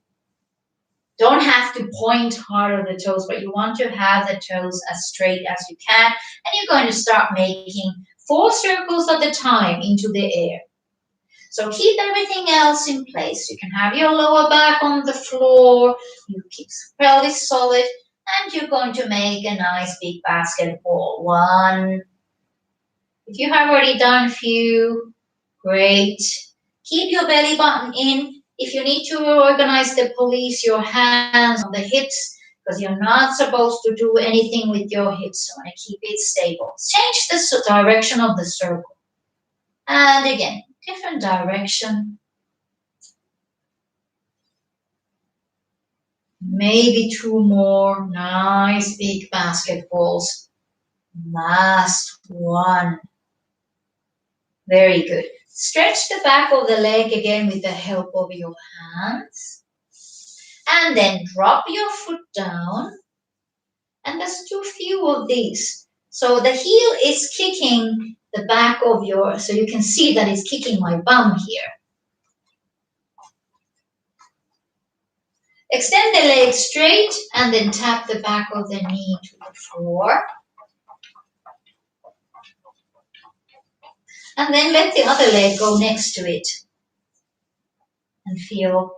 don't have to point hard on the toes, but you want to have the toes as straight as you can. And you're going to start making 4 circles at a time into the air. So keep everything else in place. You can have your lower back on the floor, you keep pelvis solid, and you're going to make a nice big basketball. 1. If you have already done a few, great. Keep your belly button in. If you need to organize the police, your hands on the hips, because you're not supposed to do anything with your hips. So you want to keep it stable. Change the direction of the circle. And again, different direction. Maybe 2 more. Nice big basketballs. Last one. Very good. Stretch the back of the leg again with the help of your hands. And then drop your foot down. And let's do a few of these. So the heel is kicking the back of your, so you can see that it's kicking my bum here. Extend the leg straight and then tap the back of the knee to the floor. And then let the other leg go next to it. And feeling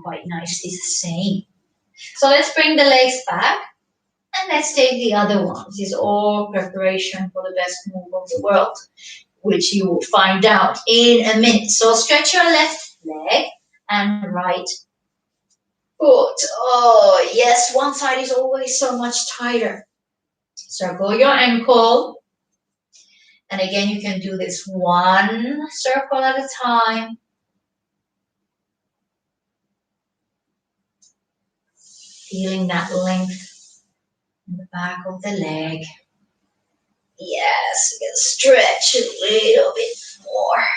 quite nicely the same. So let's bring the legs back and let's take the other one. This is all preparation for the best move of the world, which you will find out in a minute. So stretch your left leg and right foot. Oh, yes, one side is always so much tighter. Circle your ankle. And again, you can do this 1 circle at a time. Feeling that length in the back of the leg. Yes, you can stretch a little bit more.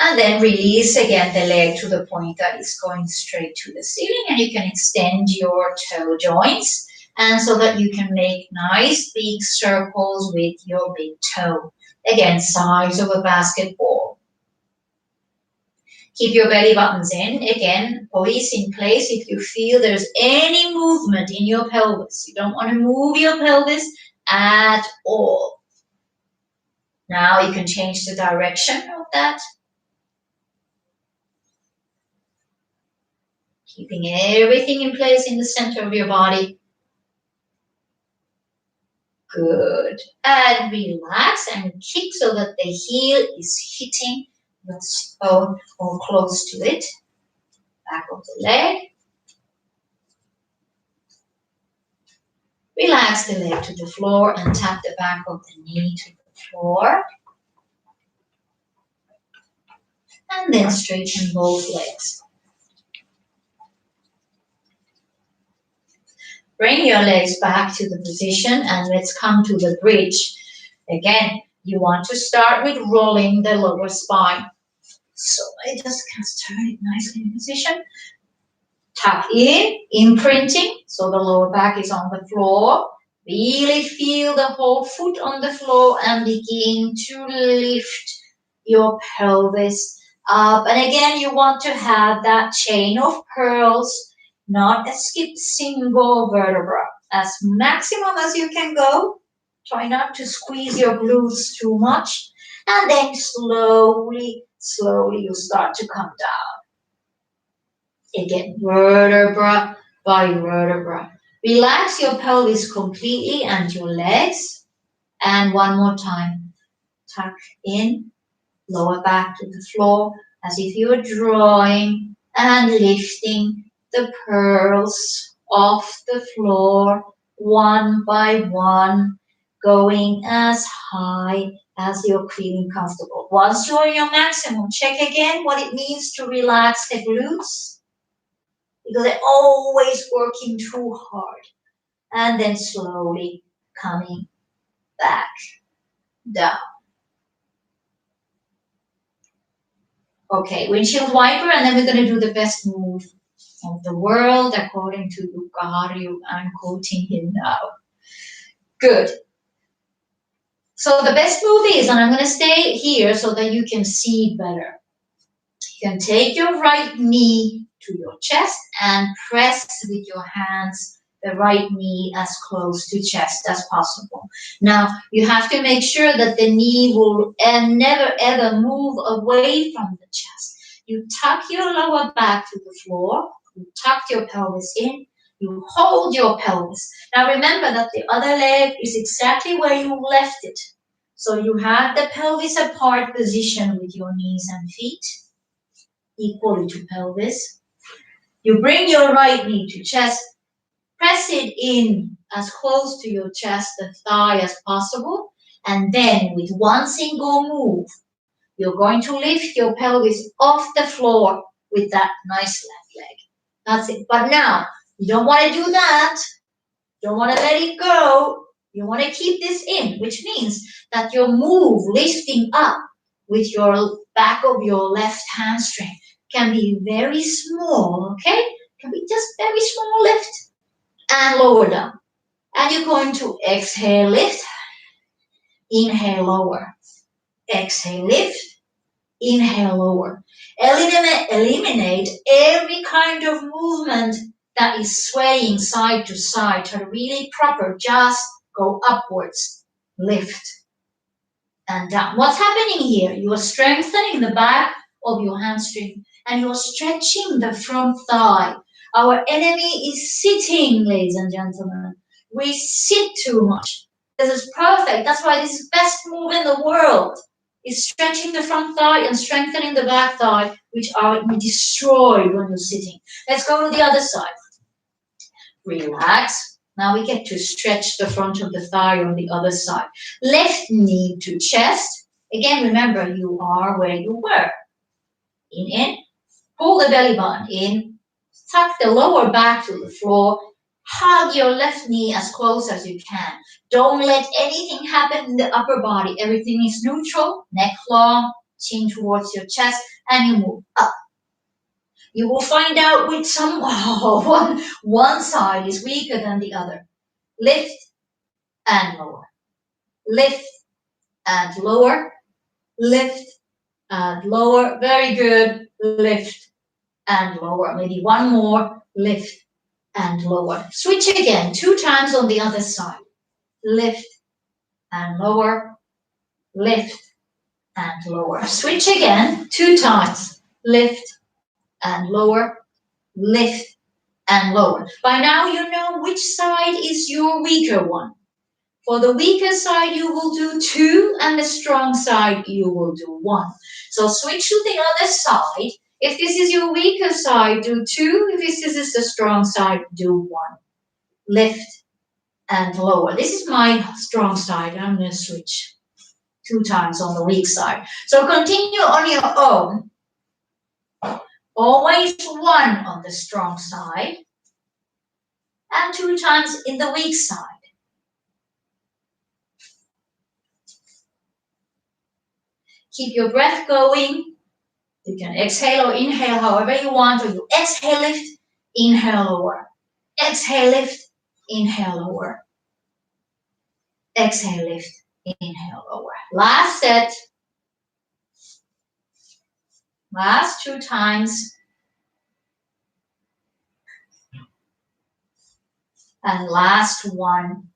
And then release again the leg to the point that is going straight to the ceiling. And you can extend your toe joints. And so that you can make nice big circles with your big toe. Again, size of a basketball. Keep your belly buttons in. Again, police in place if you feel there's any movement in your pelvis. You don't want to move your pelvis at all. Now you can change the direction of that. Keeping everything in place in the center of your body. Good. And relax and kick so that the heel is hitting your bone or close to it. Back of the leg. Relax the leg to the floor and tap the back of the knee to the floor. And then straighten both legs. Bring your legs back to the position and let's come to the bridge. Again, you want to start with rolling the lower spine. So I just can turn it nicely in position. Tuck in, imprinting, so the lower back is on the floor. Really feel the whole foot on the floor and begin to lift your pelvis up. And again, you want to have that chain of pearls, not a skip single vertebra. As maximum as you can go. Try not to squeeze your glutes too much. And then slowly you start to come down. Again, vertebra by vertebra. Relax your pelvis completely and your legs. And one more time. Tuck in, lower back to the floor as if you were drawing and lifting the pearls off the floor one by one, going as high as you're feeling comfortable. Once you're in your maximum, check again what it means to relax the glutes. Because they're always working too hard. And then slowly coming back down. Okay, windshield wiper, and then we're going to do the best move of the world according to Lucario. I'm quoting him now. Good. So the best move is, and I'm going to stay here so that you can see better. You can take your right knee to your chest and press with your hands the right knee as close to chest as possible. Now, you have to make sure that the knee will never ever move away from the chest. You tuck your lower back to the floor, you tuck your pelvis in, you hold your pelvis. Now remember that the other leg is exactly where you left it. So you have the pelvis apart position with your knees and feet, equally to pelvis. You bring your right knee to chest, press it in as close to your chest and thigh as possible, and then with one single move, you're going to lift your pelvis off the floor with that nice left leg. That's it. But now, you don't want to do that. You don't want to let it go. You want to keep this in, which means that your move lifting up with your back of your left hamstring can be very small, okay? Can be just very small lift and lower down. And you're going to exhale, lift, inhale, lower. Exhale, lift, inhale, lower. Eliminate every kind of movement that is swaying side to side. Try to really proper, just go upwards, lift, and down. What's happening here? You are strengthening the back of your hamstring and you're stretching the front thigh. Our enemy is sitting, ladies and gentlemen. We sit too much. This is perfect. That's why this is the best move in the world. Is stretching the front thigh and strengthening the back thigh, which are destroyed when you're sitting. Let's go to the other side. Relax. Now we get to stretch the front of the thigh on the other side. Left knee to chest. Again, remember, you are where you were. In. Pull the belly button in. Tuck the lower back to the floor. Hug your left knee as close as you can. Don't let anything happen in the upper body. Everything is neutral. Neck long, chin towards your chest, and you move up. You will find out with some, one side is weaker than the other. Lift and lower. Lift and lower. Lift and lower. Very good. Lift and lower. Maybe one more. Lift and lower. Switch again, 2 times on the other side. Lift and lower, lift and lower. Switch again, 2 times. Lift and lower, lift and lower. By now you know which side is your weaker one. For the weaker side you will do 2 and the strong side you will do 1. So switch to the other side. If this is your weaker side, do 2. If this is the strong side, do 1. Lift and lower. This is my strong side. I'm going to switch 2 times on the weak side. So continue on your own. Always 1 on the strong side and 2 times in the weak side. Keep your breath going. You can exhale or inhale however you want, or you exhale, lift, inhale, lower. Exhale, lift, inhale, lower. Exhale, lift, inhale, lower. Last set. Last 2 times. And last 1.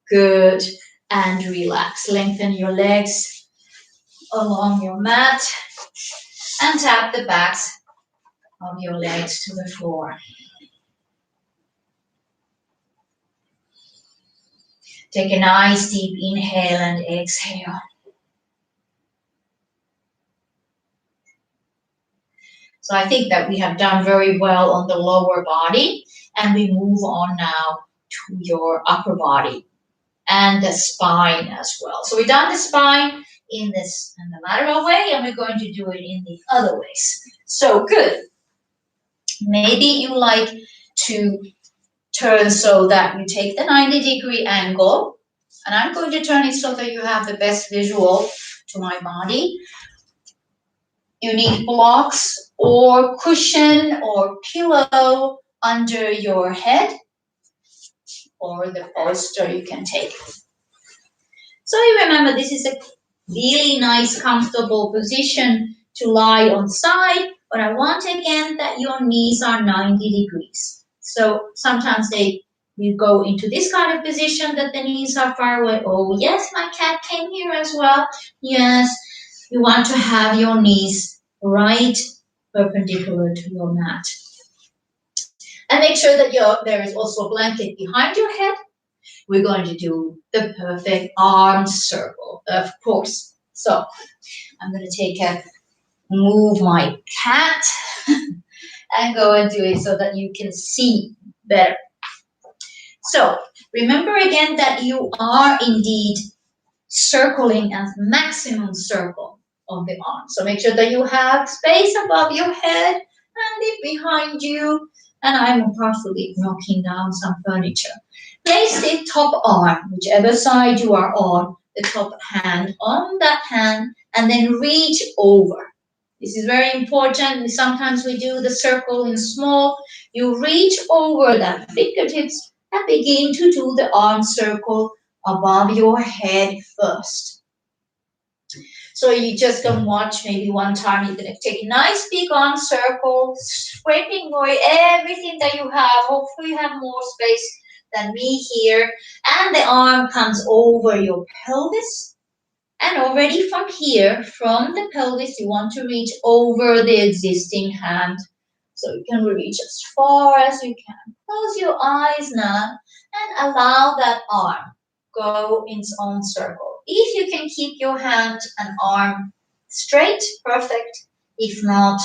Good. And relax. Lengthen your legs along your mat and tap the backs of your legs to the floor. Take a nice deep inhale and exhale. So I think that we have done very well on the lower body, and we move on now to your upper body and the spine as well. So we've done the spine in the lateral way, and we're going to do it in the other ways. So good. Maybe you like to turn so that you take the 90-degree angle, and I'm going to turn it so that you have the best visual to my body. You need blocks or cushion or pillow under your head, or the bolster you can take. So you remember, this is a really nice, comfortable position to lie on side, but I want again that your knees are 90 degrees. So sometimes you go into this kind of position that the knees are far away. Oh yes, my cat came here as well. Yes, you want to have your knees right perpendicular to your mat. And make sure that there is also a blanket behind your head. We're going to do the perfect arm circle, of course. So I'm going to move my cat and go and do it so that you can see better. So remember again that you are indeed circling a maximum circle of the arm. So make sure that you have space above your head and it behind you. And I'm possibly knocking down some furniture. Place the top arm, whichever side you are on, the top hand on that hand, and then reach over. This is very important. Sometimes we do the circle in small. You reach over that fingertips and begin to do the arm circle above your head first. So you just can watch maybe one time. You're going to take a nice big arm circle, scraping away everything that you have. Hopefully you have more space than me here. And the arm comes over your pelvis. And already from here, from the pelvis, you want to reach over the existing hand. So you can reach as far as you can. Close your eyes now and allow that arm go in its own circle. If you can keep your hand and arm straight, perfect. If not,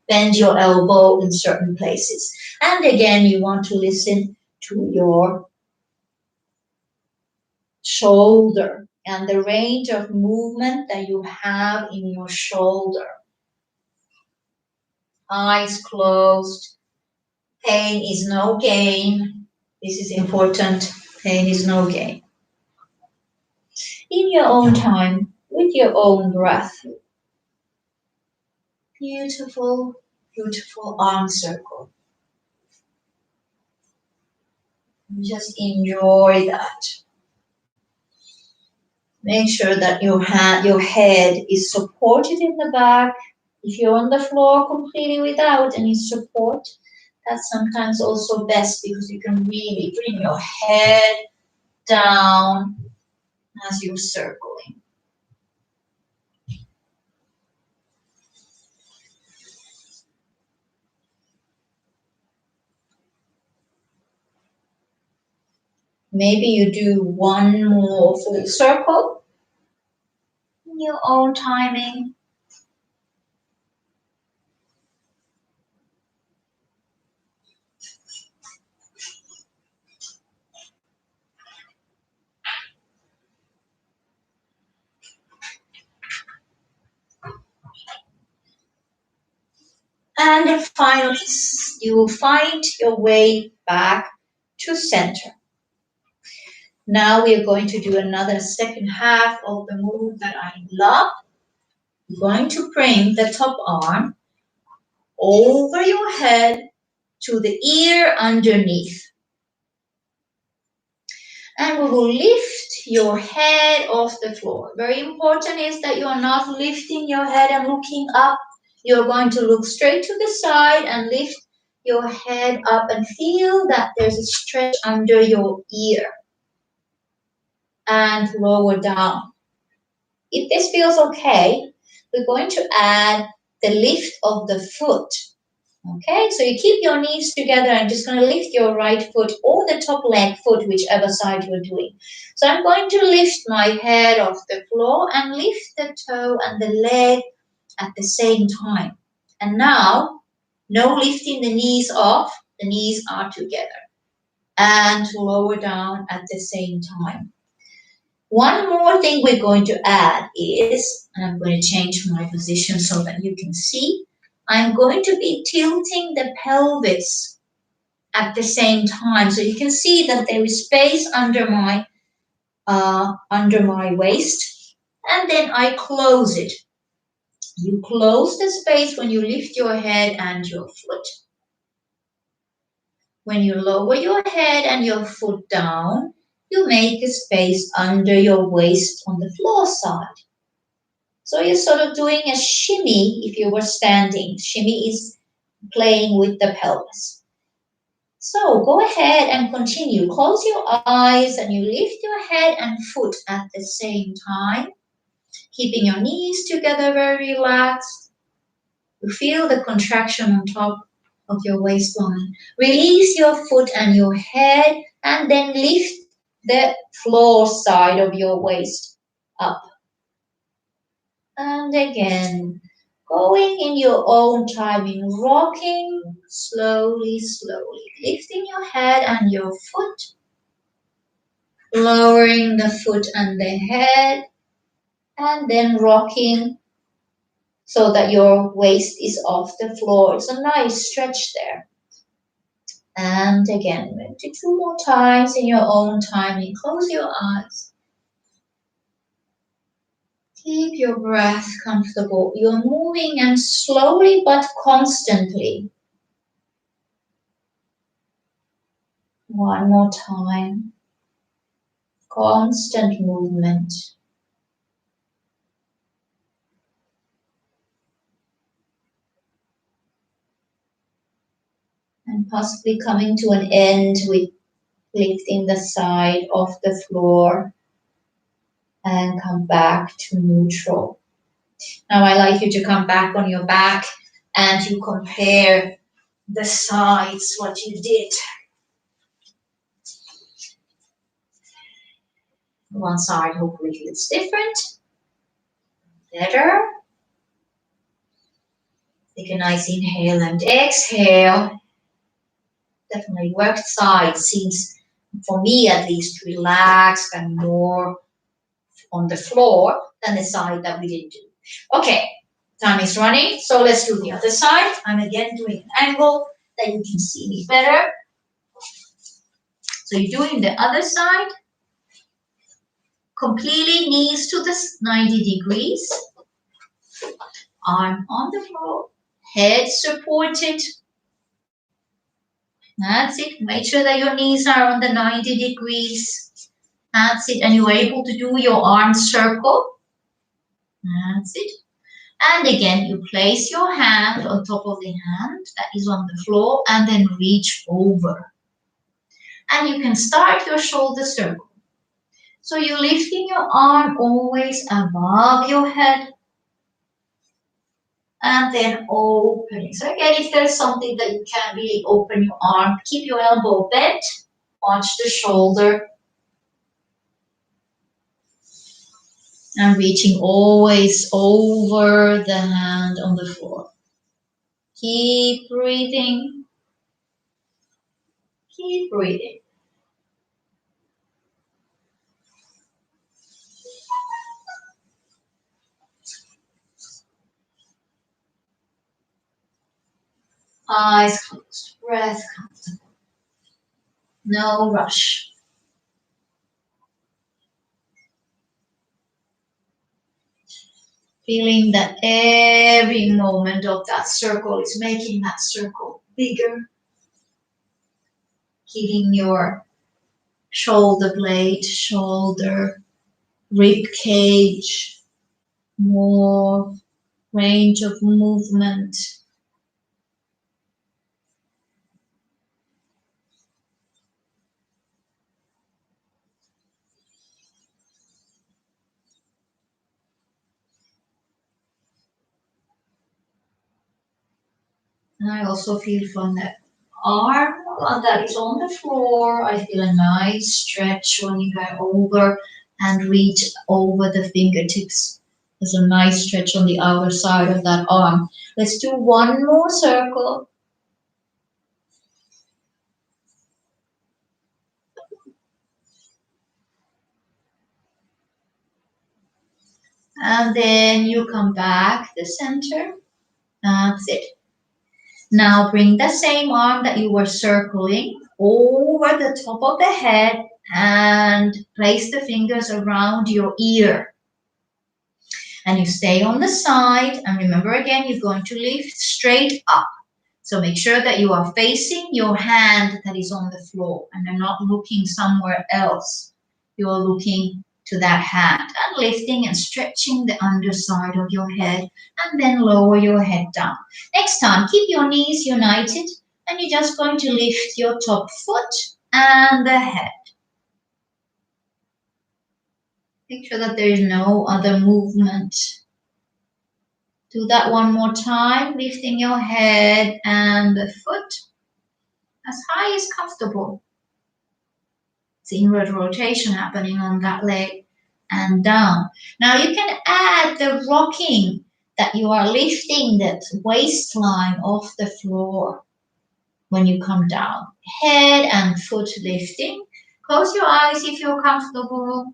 bend your elbow in certain places. And again, you want to listen to your shoulder and the range of movement that you have in your shoulder. Eyes closed. Pain is no gain. This is important. Pain is no gain. In your own time, with your own breath. Beautiful, beautiful arm circle. Just enjoy that. Make sure that your head is supported in the back. If you're on the floor completely without any support, that's sometimes also best because you can really bring your head down as you're circling. Maybe you do one more full circle in your own timing. And finally, you will find your way back to center. Now we are going to do another second half of the move that I love. You're going to bring the top arm over your head to the ear underneath. And we will lift your head off the floor. Very important is that you are not lifting your head and looking up. You're going to look straight to the side and lift your head up and feel that there's a stretch under your ear. And lower down. If this feels okay, we're going to add the lift of the foot. Okay, so you keep your knees together and just going to lift your right foot or the top leg foot, whichever side you're doing. So I'm going to lift my head off the floor and lift the toe and the leg at the same time. And now, no lifting the knees off, the knees are together. And lower down at the same time. One more thing we're going to add is, and I'm going to change my position so that you can see, I'm going to be tilting the pelvis at the same time. So you can see that there is space under my waist, and then I close it. You close the space when you lift your head and your foot. When you lower your head and your foot down, you make a space under your waist on the floor side. So you're sort of doing a shimmy if you were standing. Shimmy is playing with the pelvis. So go ahead and continue. Close your eyes and you lift your head and foot at the same time, keeping your knees together, very relaxed. You feel the contraction on top of your waistline. Release your foot and your head and then lift the floor side of your waist up. And again, going in your own timing, rocking slowly, slowly, lifting your head and your foot, lowering the foot and the head, and then rocking so that your waist is off the floor. It's a nice stretch there. And again, maybe 2 more times in your own timing. Close your eyes. Keep your breath comfortable. You're moving and slowly but constantly. One more time. Constant movement. And possibly coming to an end with lifting the side of the floor and come back to neutral. Now I like you to come back on your back and you compare the sides, what you did. One side hopefully feels different, better. Take a nice inhale and exhale. Definitely worked side seems, for me at least, relaxed and more on the floor than the side that we didn't do. Okay, time is running, so let's do the other side. I'm again doing an angle that you can see me better. So you're doing the other side. Completely knees to the 90 degrees. Arm on the floor. Head supported. That's it. Make sure that your knees are on the 90 degrees. That's it. And you are able to do your arm circle. That's it. And again, you place your hand on top of the hand that is on the floor and then reach over. And you can start your shoulder circle. So you're lifting your arm always above your head and then opening. So again, if there's something that you can't really open your arm, keep your elbow bent, watch the shoulder. And reaching always over the hand on the floor. Keep breathing. Keep breathing. Eyes closed, breath comfortable. No rush. Feeling that every moment of that circle is making that circle bigger. Keeping your shoulder blade, shoulder, rib cage, more range of movement. And I also feel from the arm that is on the floor, I feel a nice stretch when you go over and reach over the fingertips. There's a nice stretch on the outer side of that arm. Let's do one more circle. And then you come back the center. That's it. Now bring the same arm that you were circling over the top of the head and place the fingers around your ear. And you stay on the side. And remember again, you're going to lift straight up. So make sure that you are facing your hand that is on the floor and you're not looking somewhere else. You're looking to that hand and lifting and stretching the underside of your head and then lower your head down. Next time, keep your knees united and you're just going to lift your top foot and the head. Make sure that there is no other movement. Do that one more time, lifting your head and the foot as high as comfortable. It's inward rotation happening on that leg and down. Now you can add the rocking that you are lifting that waistline off the floor when you come down. Head and foot lifting. Close your eyes if you're comfortable.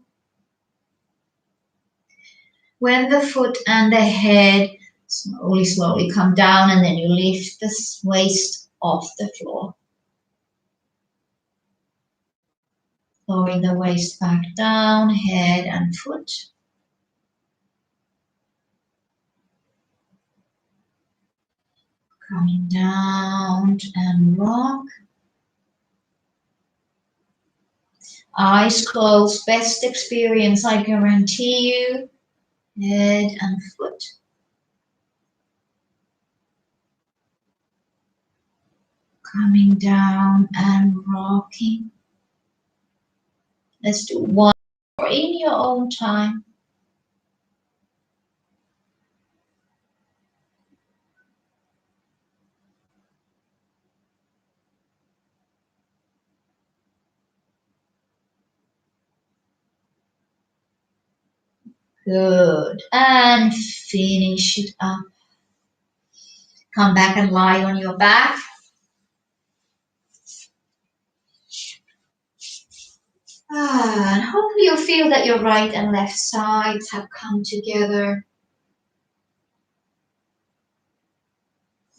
When the foot and the head slowly come down and then you lift the waist off the floor. Lowering the waist back down, head and foot. Coming down and rock. Eyes closed, best experience, I guarantee you. Head and foot. Coming down and rocking. Let's do one more in your own time. Good. And finish it up. Come back and lie on your back. And hopefully you'll feel that your right and left sides have come together.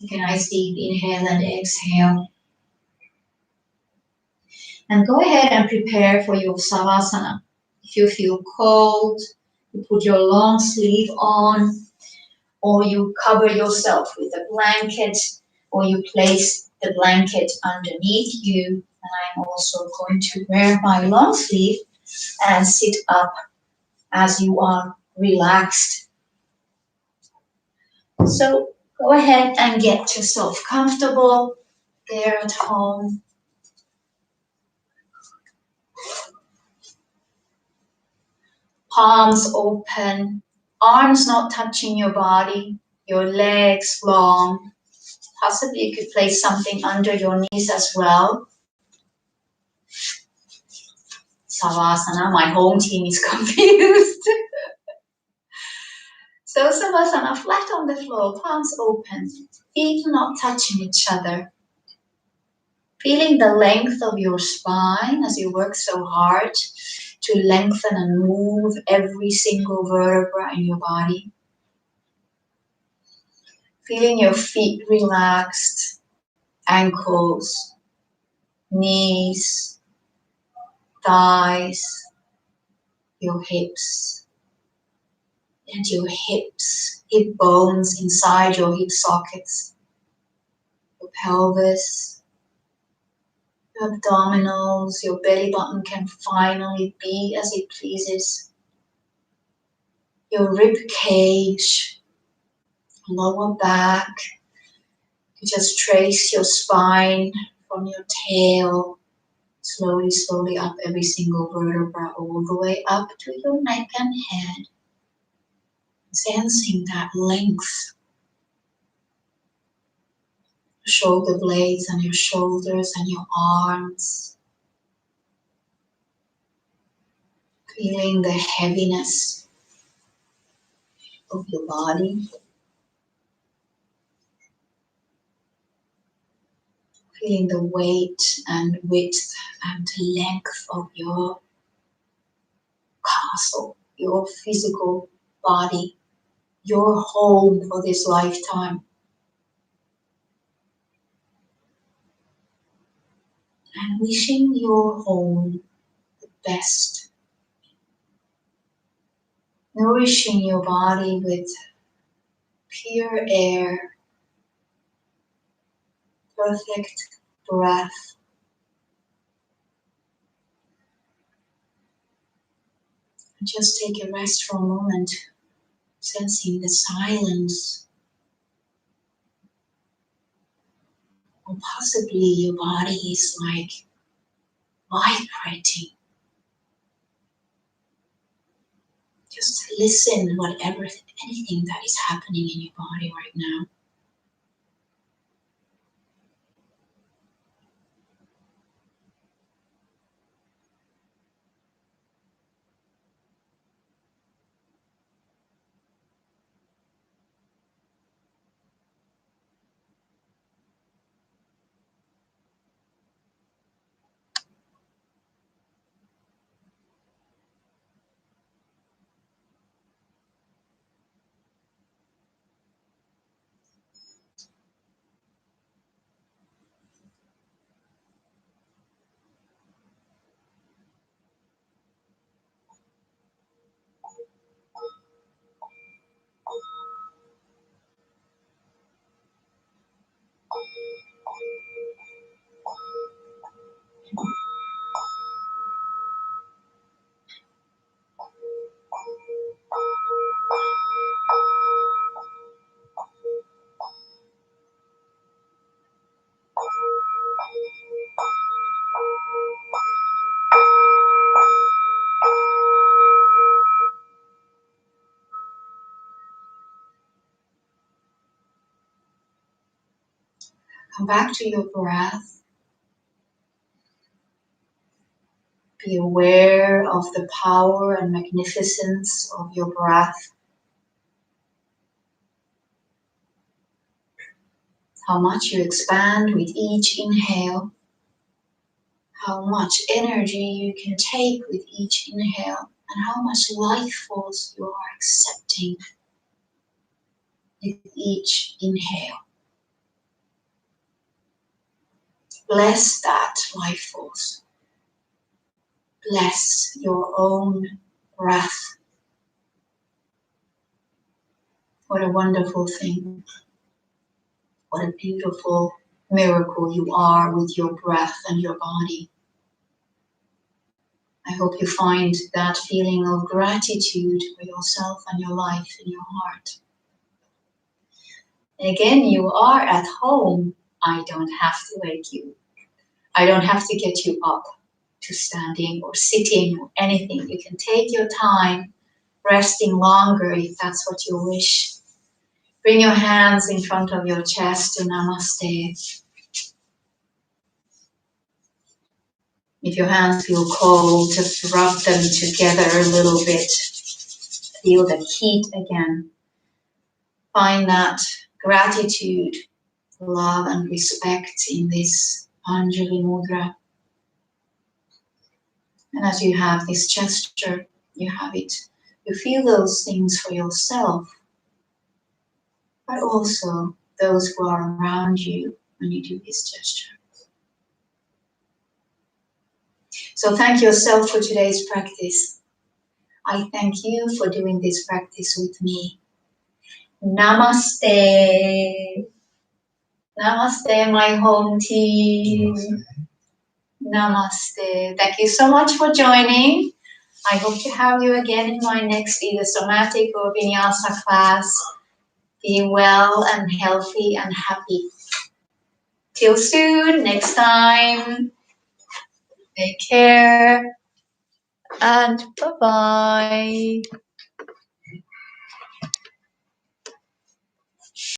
Take a nice deep inhale and exhale. And go ahead and prepare for your Savasana. If you feel cold, you put your long sleeve on, or you cover yourself with a blanket, or you place the blanket underneath you. And I'm also going to wear my long sleeve and sit up as you are relaxed. So go ahead and get yourself comfortable there at home. Palms open, arms not touching your body, your legs long. Possibly you could place something under your knees as well. Savasana, my home team is confused. So Savasana, flat on the floor, palms open, feet not touching each other. Feeling the length of your spine as you work so hard to lengthen and move every single vertebra in your body. Feeling your feet relaxed, ankles, knees, thighs, your hips, and your hips, hip bones inside your hip sockets, your pelvis, your abdominals, your belly button can finally be as it pleases, your rib cage, lower back. You just trace your spine from your tail, slowly up every single vertebra, all the way up to your neck and head. Sensing that length. Shoulder blades and your shoulders and your arms. Feeling the heaviness of your body. Feeling the weight and width and length of your castle, your physical body, your home for this lifetime. And wishing your home the best. nourishing your body with pure air, perfect breath. And just take a rest for a moment, sensing the silence, or possibly your body is like vibrating. Just listen whatever, anything that is happening in your body right now. Come back to your breath. Be aware of the power and magnificence of your breath. How much you expand with each inhale. How much energy you can take with each inhale. And how much life force you are accepting with each inhale. Bless that life force. Bless your own breath. What a wonderful thing. What a beautiful miracle you are with your breath and your body. I hope you find that feeling of gratitude for yourself and your life in your heart. And again, you are at home. I don't have to wake you. I don't have to get you up to standing or sitting or anything. You can take your time, resting longer if that's what you wish. Bring your hands in front of your chest to Namaste. If your hands feel cold, just rub them together a little bit. Feel the heat again. Find that gratitude, love and respect in this Anjali Mudra. And as you have this gesture, you have it. You feel those things for yourself, but also those who are around you when you do this gesture. So thank yourself for today's practice. I thank you for doing this practice with me. Namaste. Namaste, my home team. Namaste. Thank you so much for joining. I hope to have you again in my next either somatic or vinyasa class. Be well and healthy and happy. Till soon, next time. Take care and bye-bye.